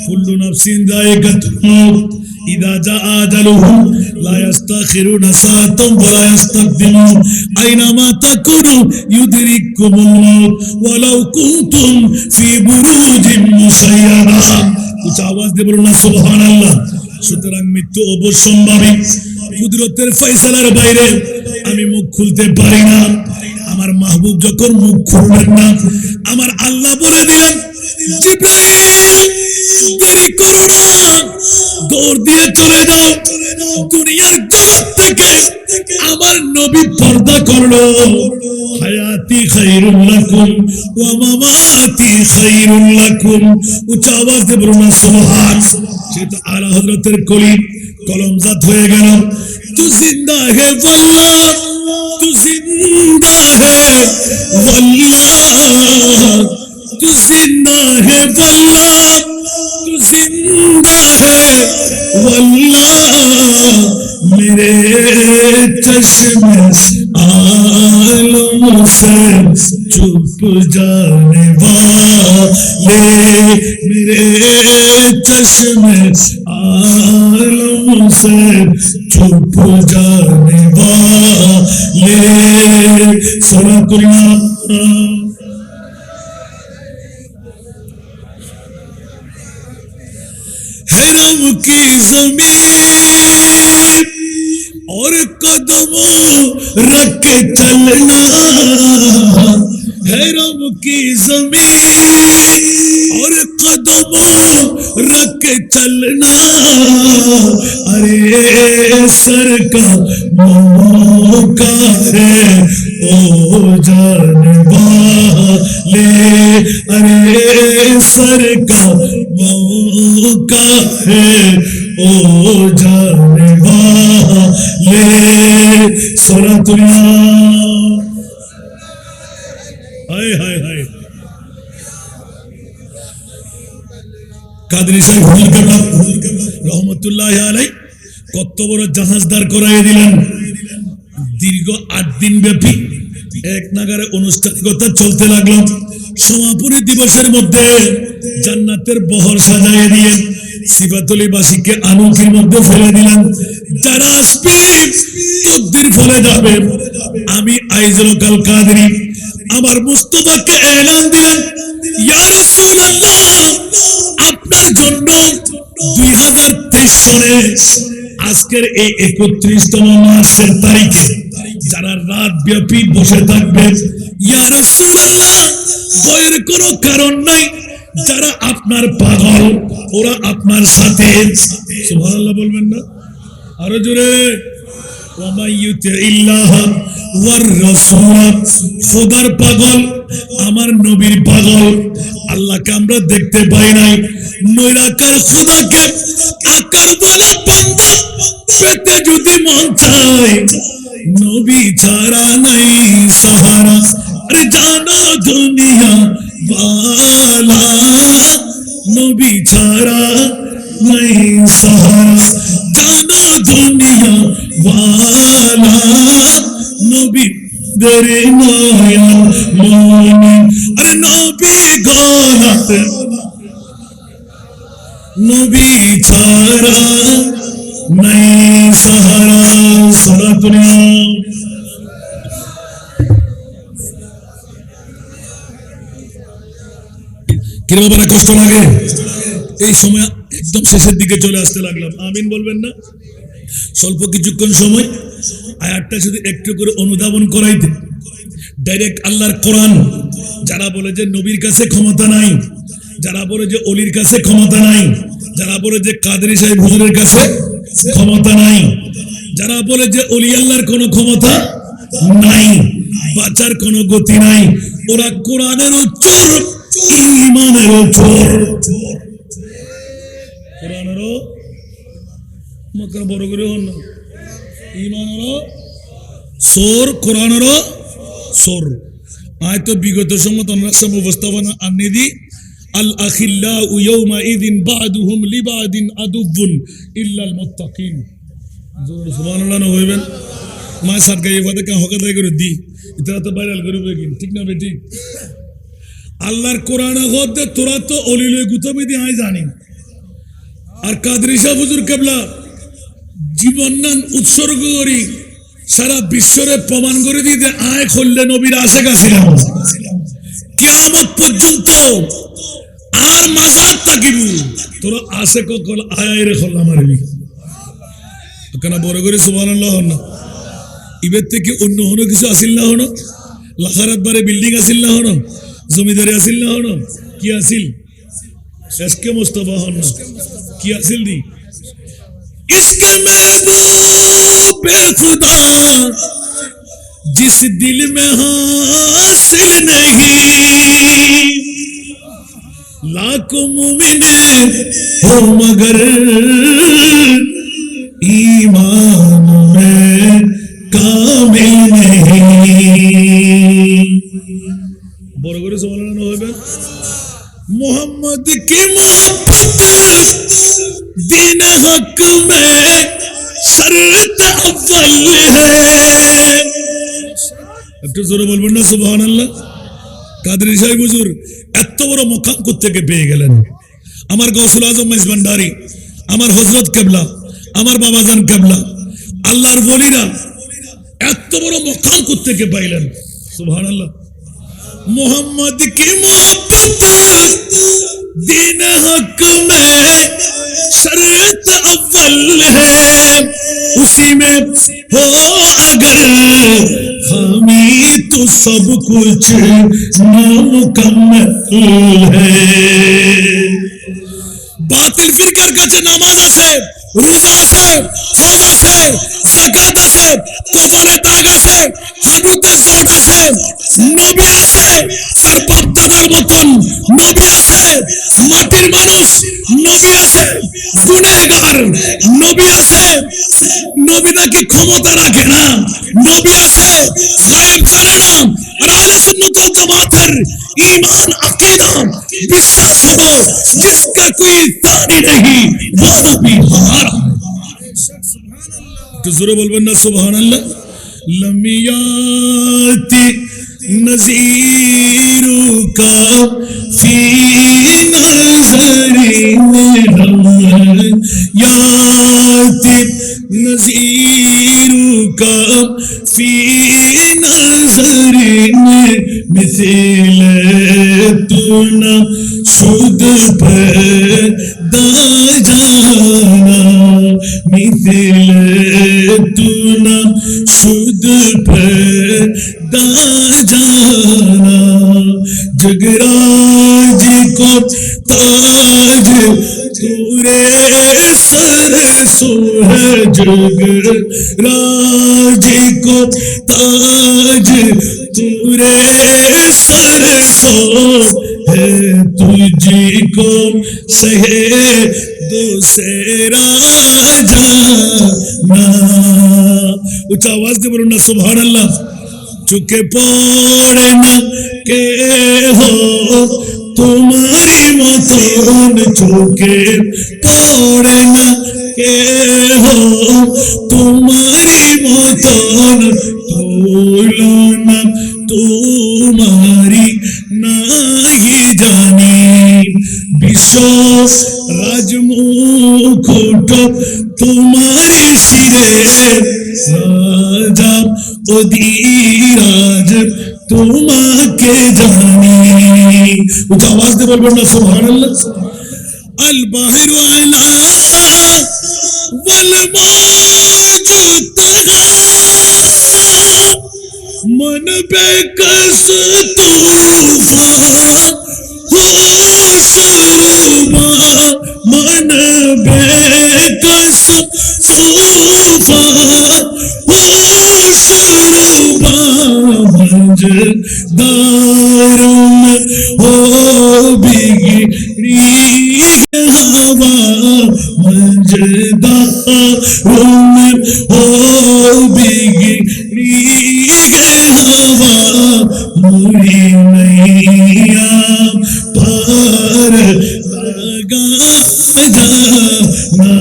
কুল্লু নাফসিন যায়িকাতুল মাউত ইযা জাআ আজালুহুম লা ইস্তাখিরুনা সাআতান ওয়া লা ইস্তাকদিমুন আইনামা তাকুনু ইউদরিকুমুল মাউত ওয়ালাউ কুনতুম ফি বুরুজিন মুশাইয়াদা। উচ্চ আওয়াজ দিয়ে বলুন না সুবহানাল্লাহ। সুতরাং মৃত্যু অবশ্যম্ভাবী কুদরতের ফয়সালার বাইরে আমি মুখ খুলতে পারি না। আমার মাহবুব যখন মুখ খুললেন না আমার আল্লাহ বলে দিলেন জিবরাইল দেরি করো না দৌড় দিয়ে চলে যাও দুনিয়ার জগৎ থেকে আমার নবী পর্দা করলো হায়াতি খায়রুল লাকুম ওয়া মামাতি খায়রুল লাকুম। উচ্চ আওয়াজ দিয়ে বলুন না সুবহান। সেটা আলা হযরতের কলি কলমজাত হয়ে গেল তু জিন্দা হে ওয়াল্লাহ তু জিন্দা হে ওয়াল্লাহ তু জিন্দা হে ওয়াল্লাহ তু জিন্দা হে ওয়াল্লাহ मेरे चश्मे आलम से चुप जाने वाले मेरे चश्मे आलम से चुप जाने वाले सलातुल्लाह। हरम की जमीन और कदमों रख के चलना हरम की जमीन और कदमों रख के चलना अरे सर का मौका है ओ जाने वाले अरे सर का मौका है ओ जाने वाले सलातुल्लाह। हाय हाय हाय কাদরি সাহেব হুজুর কেবলা রহমতুল্লাহ আলাইহি কত বড় জাহাজ দাঁড় করাইয়ে দিলেন। দীর্ঘ 8 দিন ব্যাপী এক নাগারে অনুষ্ঠানিকতা চলতে লাগলো। সমাপনী দিবসের মধ্যে জান্নাতের বহর সাজাইয়ে দিয়ে সিফাতুলিবাসীকে আনুকির মধ্যে ফেলে দিলেন। যারা আসবে তকদির ফলে যাবে। আমি আইজুল কাল কাদরি আমার মুস্তাফাকে এলান দিলেন ইয়া রাসূলুল্লাহ আপনার জন্য 2023 সনে আজকের এই 31তম মাসের তারিখে যারা রাত ব্যাপী বসে থাকবে, ইয়া রাসূলুল্লাহ, ভয়ের কোনো কারণ নাই। যারা আপনার পাগল, ওরা আপনার সাথে। সুবহানাল্লাহ বলবেন না? আরো জোরে। খোদার পাগল, আমার নবীর পাগল। আল্লাহকে আমরা দেখতে পাই নাই, নৈরাকার খোদাকে আকার বলা বান্দা পেতে যদি মন চায়, নবী ছাড়া নাই সাহারা। আরে জানো দুনিয়া ওয়ালা, নবী ছাড়া নাই সাহারা। জানো দুনিয়া ওয়ালা, নবী দরে নয়ন মনি। আরে নবী গলাতে, নবী ছাড়া নাই সাহারা। সালাতুল্লাহ। কিরকম বাবা কষ্ট লাগে? এই সময় একদম শেষের দিকে চলে আসতে লাগলাম, আমিন বলবেন না? স্বল্প কিছুক্ষণ সময় আয়াতটা শুধু একটু করে অনুধাবন করাইতে। ডাইরেক্ট আল্লাহর কোরআন। যারা বলে যে নবীর কাছে ক্ষমতা নাই, যারা বলে যে অলির কাছে ক্ষমতা নাই, যারা বলে যে কাদেরী সাহেব হুজুরের কাছে ক্ষমতা নাই, যারা বলে যে অলি আল্লাহর কোনো ক্ষমতা নাই, বাঁচার কোনো গতি নাই, ওরা কোরআনেরও চোর, ঈমানেরও চোর। কোরআনেরও মক্কা বড় করে হন না, ঈমানেরও চোর, কোরআনেরও চোর। হয়তো বিগত সময় আমরা সব উপস্থাপনা আনি দি, আল আখিল্লাউ ইয়াউমাইযিন বা'দুহুম লিবা'দিন আদুবুন ইল্লাল মুত্তাকিন। সুবহানাল্লাহ না হইবেন? মা সাদকা এই কথা কা হকাদাই করে দি, এটা তো ভাইরাল করবে কি? ঠিক না বেটি? আল্লাহর কোরআন হতে তোরা তো অলিলে গুতবে দি আই জানি। আর কাদরী সাহেব হুজুর কেবলা জীবন নান উৎসর্গ করি সারা বিশ্বরে প্রমাণ করে দিতে আয় খুললে নবীর আশেক আছিলাম। কিয়ামত পর্যন্ত আর মাজার তাকিব তোরা আশেক কল আয় রে খোল্লা মারবি। কেন বড় করে সুবহানাল্লাহ হন না? ইবের থেকে অন্য হনো কিছু আসিল না হনো? লাখারাত বারে বিল্ডিং আসিল না হনো? জমিদারি আসিল না হনো? কি আসিল? এসকে মুস্তাফা হন না? কি আসিল দি? ইসকে महबूबे खुदा जिस दिल में हासिल नहीं, लाखों मुमिने हो मगर ईमान में कामिल नहीं। বড় করে সুবহানাল্লাহ হবে। मोहम्मद की मोहब्बत दीन हक में शर्त अव्वल है। একটু জোরে বলবেন না সুবহানাল্লাহ? কাদরী সাহেব হুজুর এত বড় মকাম কোত্থেকে পেয়ে গেলেন? আমার গৌসুল আজম মেজ ভান্ডারী, আমার হযরত কেবলা, আমার বাবাজান কেবলা, আল্লাহর ওলিরা এত বড় মকাম কোত্থেকে পাইলেন? সুবহানাল্লাহ। मोहम्मद की मोहब्बत दीन हक में शर्त अव्वल है, उसी में हो अगर खामी तो सब कुछ नामुकम्मल है। बातिल फिरकार কাছে নামাজ আছে, রোজা আছে, হজ আছে, যাকাত আছে, কপালে দাগ আছে, হাঁটুতে জট আছে, নবী আছে তার বাপ দাদার মতন, নবী আছে মাটির মানুষ, নবী আছে গুনাহগার, নবী আছে নবী নাকি ক্ষমতা রাখে না, নবী আছে গায়েব জানে না। আর আহলে সুন্নাত ওয়াল জামাতের ঈমান আকীদা বিশ্বাস হলো जिसका कोई तानी नहीं वो नबी हमारा। तो जोरे बोलबेन ना सुबहानाल्लाह। लमियाती नज़ीरु का फी नज़री में याती नज़ीरु का फी नज़री में मिसल तू न शुद्ध पैदा दिल तू ना शुद्ध पैदा जाना जगराज को ताज पूरे सर सो है जगराज को ताज पूरे सर सो है तुझको सहे दूसरा जाना उच्च आवाज से बोलो ना सुभान अल्लाह चुके पड़े ना के हो तुम्हारी मतन चुके पड़े ना के हो तुम्हारी मतन तुलना तुम्हारी नहीं जानी विश्व राजमुकुट तुम्हारे सिरे राजा অধিরাজ তোমাকে জানি উচ্চ আওয়াজ দিয়ে বলবেন না সুবহানাল্লাহ আল বাহিরু আলা ওয়াল মাউজু তাহা মন বেকস তুফা হো শরবা মন বেকস তুফা दारुम हो बिगड़ी हवा मंजदारुम हो बिगड़ी हवा मुरी नैया पार लगा जाना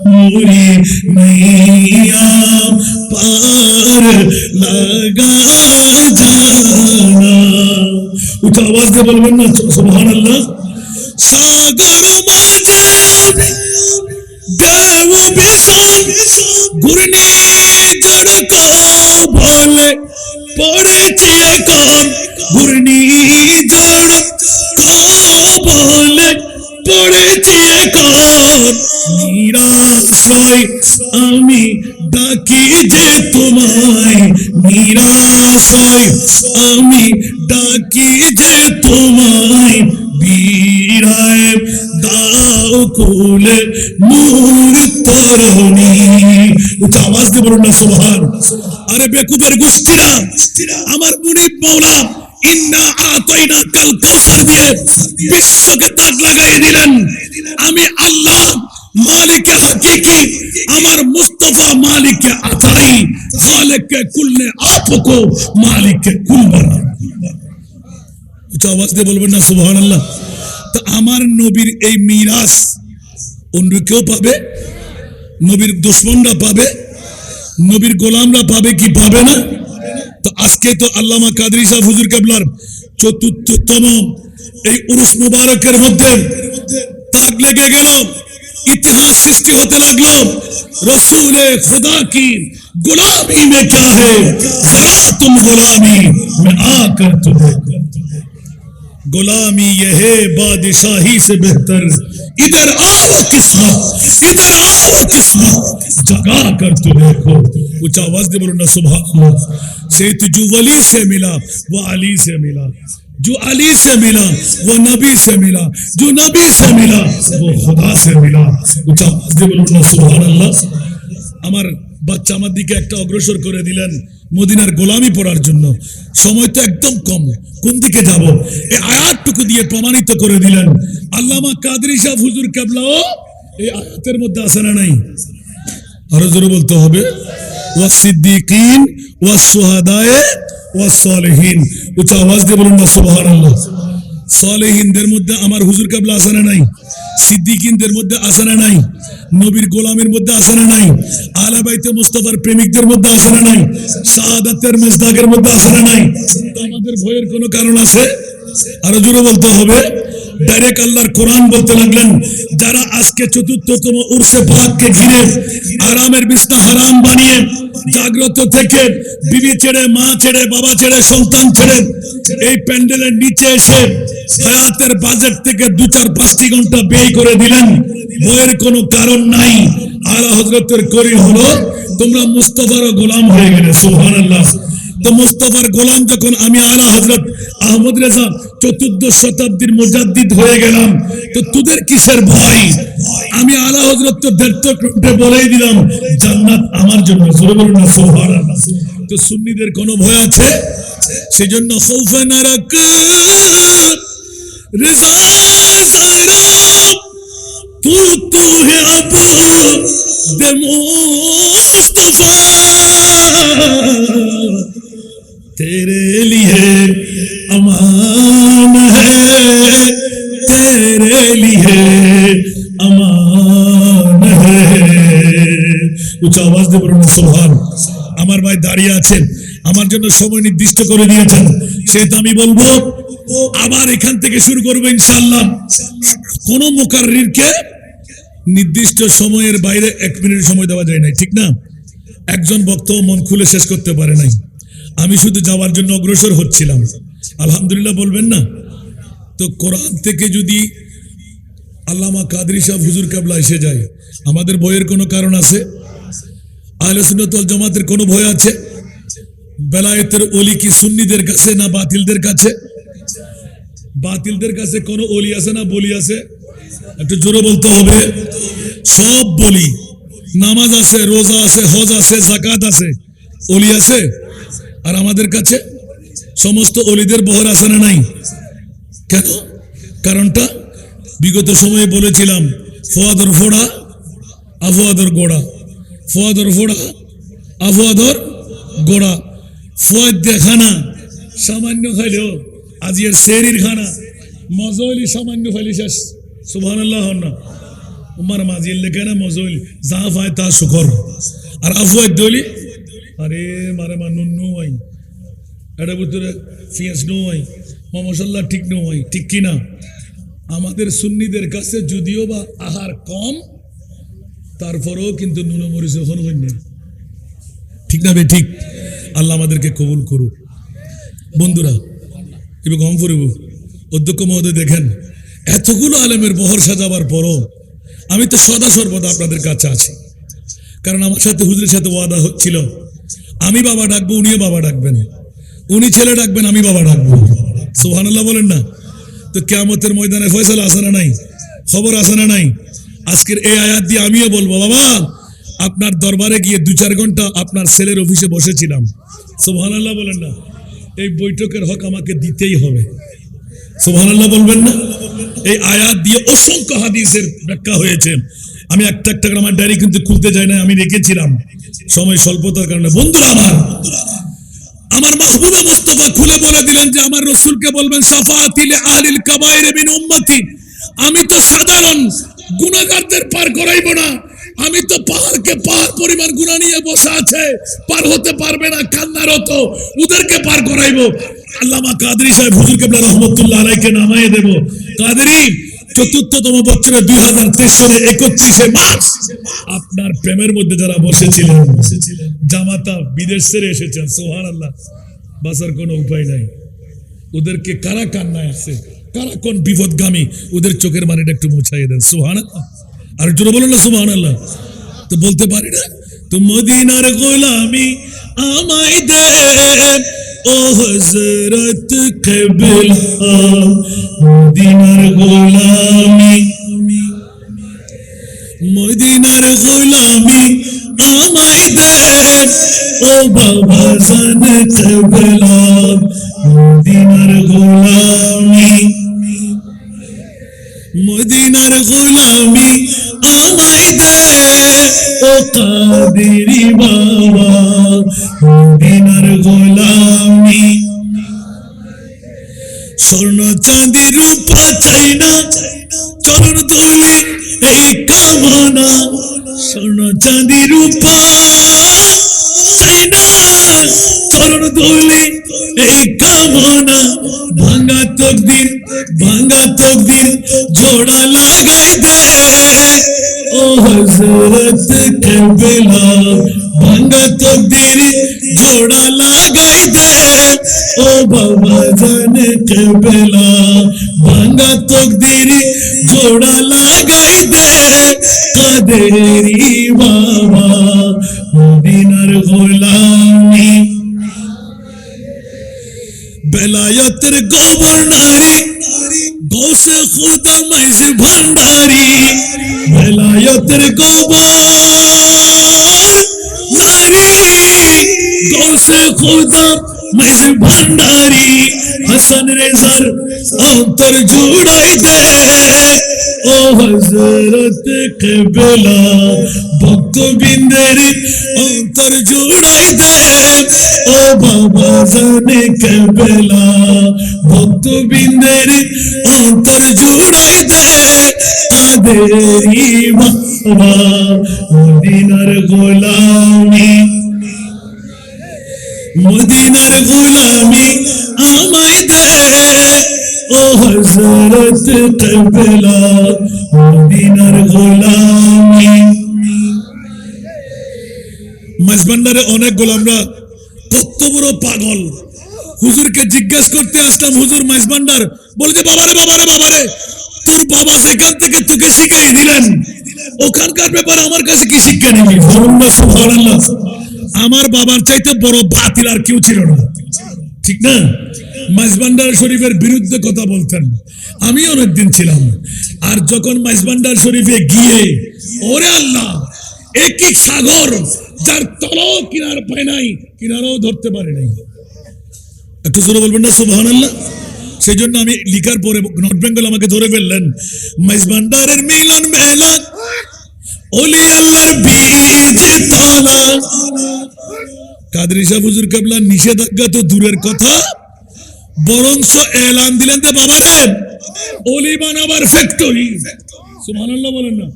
मुरी नैया पार लगा जाना उच्च आवाज से बोलবেন না সুবহান আল্লাহ সাগর মাঝে দেব বিষম ঘূর্ণি ঝড় কো বলে পড়েছি এখন ঘূর্ণি ঝড় কো বলে পড়েছি এখন নিরাশ্রয় আমি ডাকি যে তোমায় নিরাশ্রয় আমি ডাকি যে তোমায় বিরায় দাও কুলে নূর তরণী উচ্চ আওয়াজ দিয়ে বলুন না সুবহান আরে বেকুবের গোষ্ঠীরা আমার মুনিব মাওলা ইন্না আতাইনা কাল কাউসার দিয়ে বিশ্বকে তাক লাগাই দিলেন আমি আল্লাহ मालिक हकीकी अमर मुस्तफा मालिक अताई खालिक कुल ने आपको मालिक कुल बना उच्च आवाज দিয়ে বলবেন না সুবহানাল্লাহ তো আমার নবীর এই মিরাস অন্য কেউ পাবে নবীর দুশমনরা পাবে নবীর গোলামরা পাবে কি পাবে না তো আজকে তো আল্লামা কাদরী সাহেব হুজুর কেবলার চতুর্থতম এই উরুস মুবারকের মধ্যে তাক লেগে গেল इतिहास सृष्टि होते लगलो रसूल खुदा की गुलामी में क्या है जरा तुम गुलामी में आकर तुम्हें गुलामी यह है बादशाही से बेहतर इधर आओ किस्मत जगा कर तू देखो उच्च आवाज दे बोलो ना सुभान अल्लाह से जो वली से मिला वो अली से मिला जो अली से मिला वो नबी से मिला जो नबी से मिला वो खुदा से मिला उच्च आवाज দিয়ে বলুন না সুবহানাল্লাহ আমার বাচ্চা আমার দিকে একটা অগ্রসর করে দিলেন মদিনার গোলামি পড়ার জন্য সময় তো একদম কম কোন দিকে যাব এই আয়াতটুকু দিয়ে প্রমাণিত করে দিলেন আল্লামা কাদরী সাহেব হুজুর কেবলাও এই আয়াতের মধ্যে আছে না নাই আরো জোরে বলতে হবে ওয়াস সিদ্দিকিন ওয়াস শুহাদায়ে ওয়াস সালিহিন উচ্চ আওয়াজ দিয়ে বলুন না সুবহানাল্লাহ সালেহিনদের মধ্যে আমার হুজুর কেবলা আছে না নাই সিদ্দিকিনদের মধ্যে আছে না নাই নবীর গোলামের মধ্যে আছে না নাই আহলে বাইতে মুস্তাফার প্রেমিকদের মধ্যে আছে না নাই শাহাদাতের মেজদাকের মধ্যে আছে না নাই আমাদের ভয়ের কোনো কারণ আছে আরো জোরে বলতে হবে ডাইরেক্ট আল্লাহর কোরআন বলতে লাগলেন যারা আজকে চতুর্থতম উরসে পাককে ঘিরে আরামের বিছনা হারাম বানিয়ে জাগ্রত থেকে বিবি ছেড়ে মা ছেড়ে বাবা ছেড়ে সন্তান ছেড়ে এই প্যান্ডেলের নিচে এসে হায়াতের বাজেট থেকে 2-4-5 ঘন্টা ব্যয় করে দিলেন, বইয়ের কোনো কারণ নাই। আলা হযরতের করি হলো তোমরা মুস্তাফার গোলাম হয়ে গেলে, সুবহানাল্লাহ। তো মুস্তাফার গোলাম যখন আমি আলা হযরত আহমদ রেজা 14th শতাব্দীর মুজাদ্দিদ হয়ে গেলাম, তো তোদের কিসের ভয়? আমি আলা হযরত তো 1.5 ঘন্টা বলেই দিলাম জান্নাত আমার জন্য, সুবহানাল্লাহ। তো সুন্নিদের কোনো ভয় আছে? সেজন্য খৌফে নারাক রেজা সারা তু হে আবু দে মুস্তাফা तेरे लिए अमान है, तेरे लिए अमान है। উচ্চ আওয়াজ দিয়ে বলুন সুবহান। আমার ভাই দাঁড়িয়ে আছেন, আমার জন্য সময় নির্দিষ্ট করে দিয়েছেন, সেটা আমি বলবো। আবার এখান থেকে শুরু করবো ইনশাআল্লাহ। কোন মুকাররিরকে নির্দিষ্ট সময়ের বাইরে 1 মিনিট সময় দেওয়া যায় না, ঠিক না? একজন বক্তাও মন খুলে শেষ করতে পারে নাই, আমি শুধু যাওয়ার জন্য অগ্রসর হচ্ছিলাম। আলহামদুলিল্লাহ বলবেন না? তো কোরআন থেকে যদি আল্লামা কাদরী সাহেব হুজুর কেবলা এসে যায়, আমাদের ভয়ের কোনো কারণ আছে? আহলে সুন্নাত ওয়াল জামাতের কোনো ভয় আছে? বেলায়েতের ওলি কি সুন্নিদের কাছে না বাতিলদের কাছে? বাতিলদের কাছে কোনো ওলি আছে না বলি আছে? একটু জোরে বলতে হবে। সব বলি, নামাজ আছে, রোজা আছে, হজ আছে, যাকাত আছে, ওলি আছে। আর আমাদের কাছে সমস্ত ওলিদের বহর আছে না নাই? কেন? কারণটা বিগত সময়ে বলেছিলাম, ফোয়াদর ফোড়া আফওয়াদর গোড়া, ফোয়াদর ফোড়া আফওয়াদর গোড়া। ফোয়াদ দিয়ে খানা সামান্য খাইলেও আজিয়ার শেরির খানা মজলি সামান্য খাইলে শেষ। সুবহানাল্লাহ না? উমার মাজিল লেখে না মজলি যা পায় তা শুকর। আর আফওয়াদ দলি আরে মারে মা নুন নয়, এটা ভিতরে পেঁয়াজ নয়, মশলা ঠিক নয়, ঠিক কিনা? আমাদের সুন্নিদের কাছে যদিও বা আহার কম, তারপরেও কিন্তু নুন মরিচ ওখানে নেই, ঠিক না? ঠিক। আল্লাহ আমাদেরকে কবুল করুক। বন্ধুরা এবার গম করব, অধ্যক্ষ মহোদয় দেখেন এতগুলো আলেমের বহর সাজাবার পরও আমি তো সদা সর্বদা আপনাদের কাছে আছি, কারণ আমার সাথে হুজুরের সাথে ওয়াদা ছিল, আমি বাবা ডাকবো, উনিও বাবা ডাকবেন, উনি ছেলে ডাকবেন, আমি বাবা ডাকবো। সুবহানাল্লাহ বলেন না? তো কিয়ামতের ময়দানে ফয়সালা আছে না নাই? খবর আছে না নাই? আজকের এই আয়াত দিয়ে আমিও বলবো, বাবা আপনার দরবারে গিয়ে 2-4 ঘন্টা আপনার ছেলের অফিসে বসেছিলাম। সুবহানাল্লাহ বলেন না? এই বৈঠকের হক আমাকে দিতেই হবে। সুবহানাল্লাহ বলবেন না? এই আয়াত দিয়ে অসংখ্য হাদিসের ব্যাখ্যা হয়েছে। আমি একটা একটা করে আমার ডায়েরি কিন্তু খুলতে যাই না, আমি রেখেছিলাম সময় স্বল্পতার কারণে। বন্ধুরা আমার মাহবুবে মুস্তাফা খুলে বলে দিলেন যে আমার রাসূলকে বলবেন শাফাআতিল আলিল কাবায়ের মিন উম্মতি, আমি তো সাধারণ গুনাহগারদের পার করাইব না, আমি তো পাহাড়কে পাহাড় পরিমাণ গুনাহ নিয়ে বসে আছে, পার হতে পারবে না, কান্নারত, ওদেরকে পার করাইবো। আল্লামা কাদরী সাহেব হুজুর কেবলা রহমতুল্লাহ আলাইহিকে নামায়ে দেব। কাদরী ৪র্থতম বছরে 2023 সালে 31শে মার্চ আপনার প্রেমের মধ্যে যারা বসেছিলেন, জামাতা বিদেশ ছেড়ে এসেছেন, সুবহানাল্লাহ, বাঁচার কোনো উপায় নাই। ওদেরকে কারা কান্নায় আছে, কারা কোন বিপদগামী, ওদের চোখের পানিটা একটু মুছাইয়ে দেন। সুবহানাল্লাহ। আর জোরে বলুন না সুবহানাল্লাহ। তো বলতে পারি না? তো মদিনার গোলামি আমায় দে ও হযরত কিবলা, মদিনার গোলামি, মদিনার গোলামি আমায় দে ও বাবা জান কিবলা, মদিনার গোলামি, মদিনার গোলামি আমায় দে ও কাদেরি বাবা, মদিনার গোলামি। স্বর্ণ চাঁদি রূপা চাই না, চরণ ধুলি এই কামনা, স্বর্ণ চাঁদি রূপা চাই না, চরণ ধুলি এই কামনা। ভাঙা তকদির, ভাঙা তকদির জোড়া লাগাই দে ও হযরত কিবলা, ভাঙা তকদির জোড়া লাগাই দে ও বাবা জান কিবলা, ভাঙ্গা তকদিরি জোড়া লাগাই দে কাদেরি বাবা মদিনার গোলামি বেলায়েতের গভর্নরি গৌসে খুদা মাইজ ভান্ডারি বেলায়েতের গভর্নরি গৌসে খুদা মাইজ ভান্ডারি হাসান রেজার অন্তর জুড়াই দে ও হযরত কিবলা ভক্তবৃন্দের অন্তর জুড়াই দে ও বাবা জানে কিবলা ভক্তবৃন্দের অন্তর জুড়াই দে কাদেরি বাবা মদিনার গোলামি মদিনার গোলামি আমায় দে ও হযরত কিবলা মদিনার গোলামি মাঝবান্ডারে অনেক গোলামরা কত বড় পাগল হুজুরকে জিজ্ঞেস করতে আসলাম হুজুর মাঝবান্ডার বলে যে বাবারে বাবারে বাবারে তোর বাবা যেখান থেকে তোকে শিখাই দিলেন ওখানকার ব্যাপারে আমার কাছে কি শিক্ষা নিবি সুবহানাল্লাহ আমার বাবার চাইতে বড় বাতিল আর কেউ ছিল না ঠিক না মাঝবান্ডার শরীফের বিরুদ্ধে কথা বলতেন আমি অনেকদিন ছিলাম আর যখন মাঝবান্ডার শরীফে গিয়ে ওরে আল্লাহ একই সাগর যার তলাও কিনার পায় নাই কিনারাও ধরতে পারে নাই একটু জোরে বলবেন না সুবহানাল্লাহ সেই জন্য আমি লিখার পরে নর্থ বেঙ্গল আমাকে ধরে ফেললেন মাঝবান্ডারের মিলন মেলা ওলি আল্লাহর বীজ তলা কাদরি সাহেব হুজুর কেবলা নিষেধাজ্ঞা তো দূরের কথা বরংস এলান দিলেন যে বাবারে ওলি বানাবার ফ্যাক্টরি সুবহানাল্লাহ বলেন না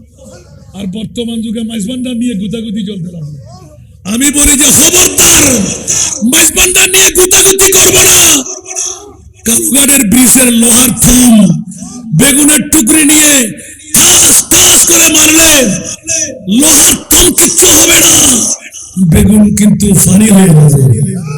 আর বর্তমান যুগে মাইজবান্ডার নিয়ে গুতাগুতি চলতে লাগলো আমি বলি যে খবরদার মাইজবান্ডার নিয়ে গুতাগুতি করব না কালুঘাটের ব্রিজের লোহার থম বেগুনের টুকরি নিয়ে টাস টাস করে মারলে লোহার থম কিচ্ছু হবে না বেগুন কিন্তু ফানি হয়ে যাবে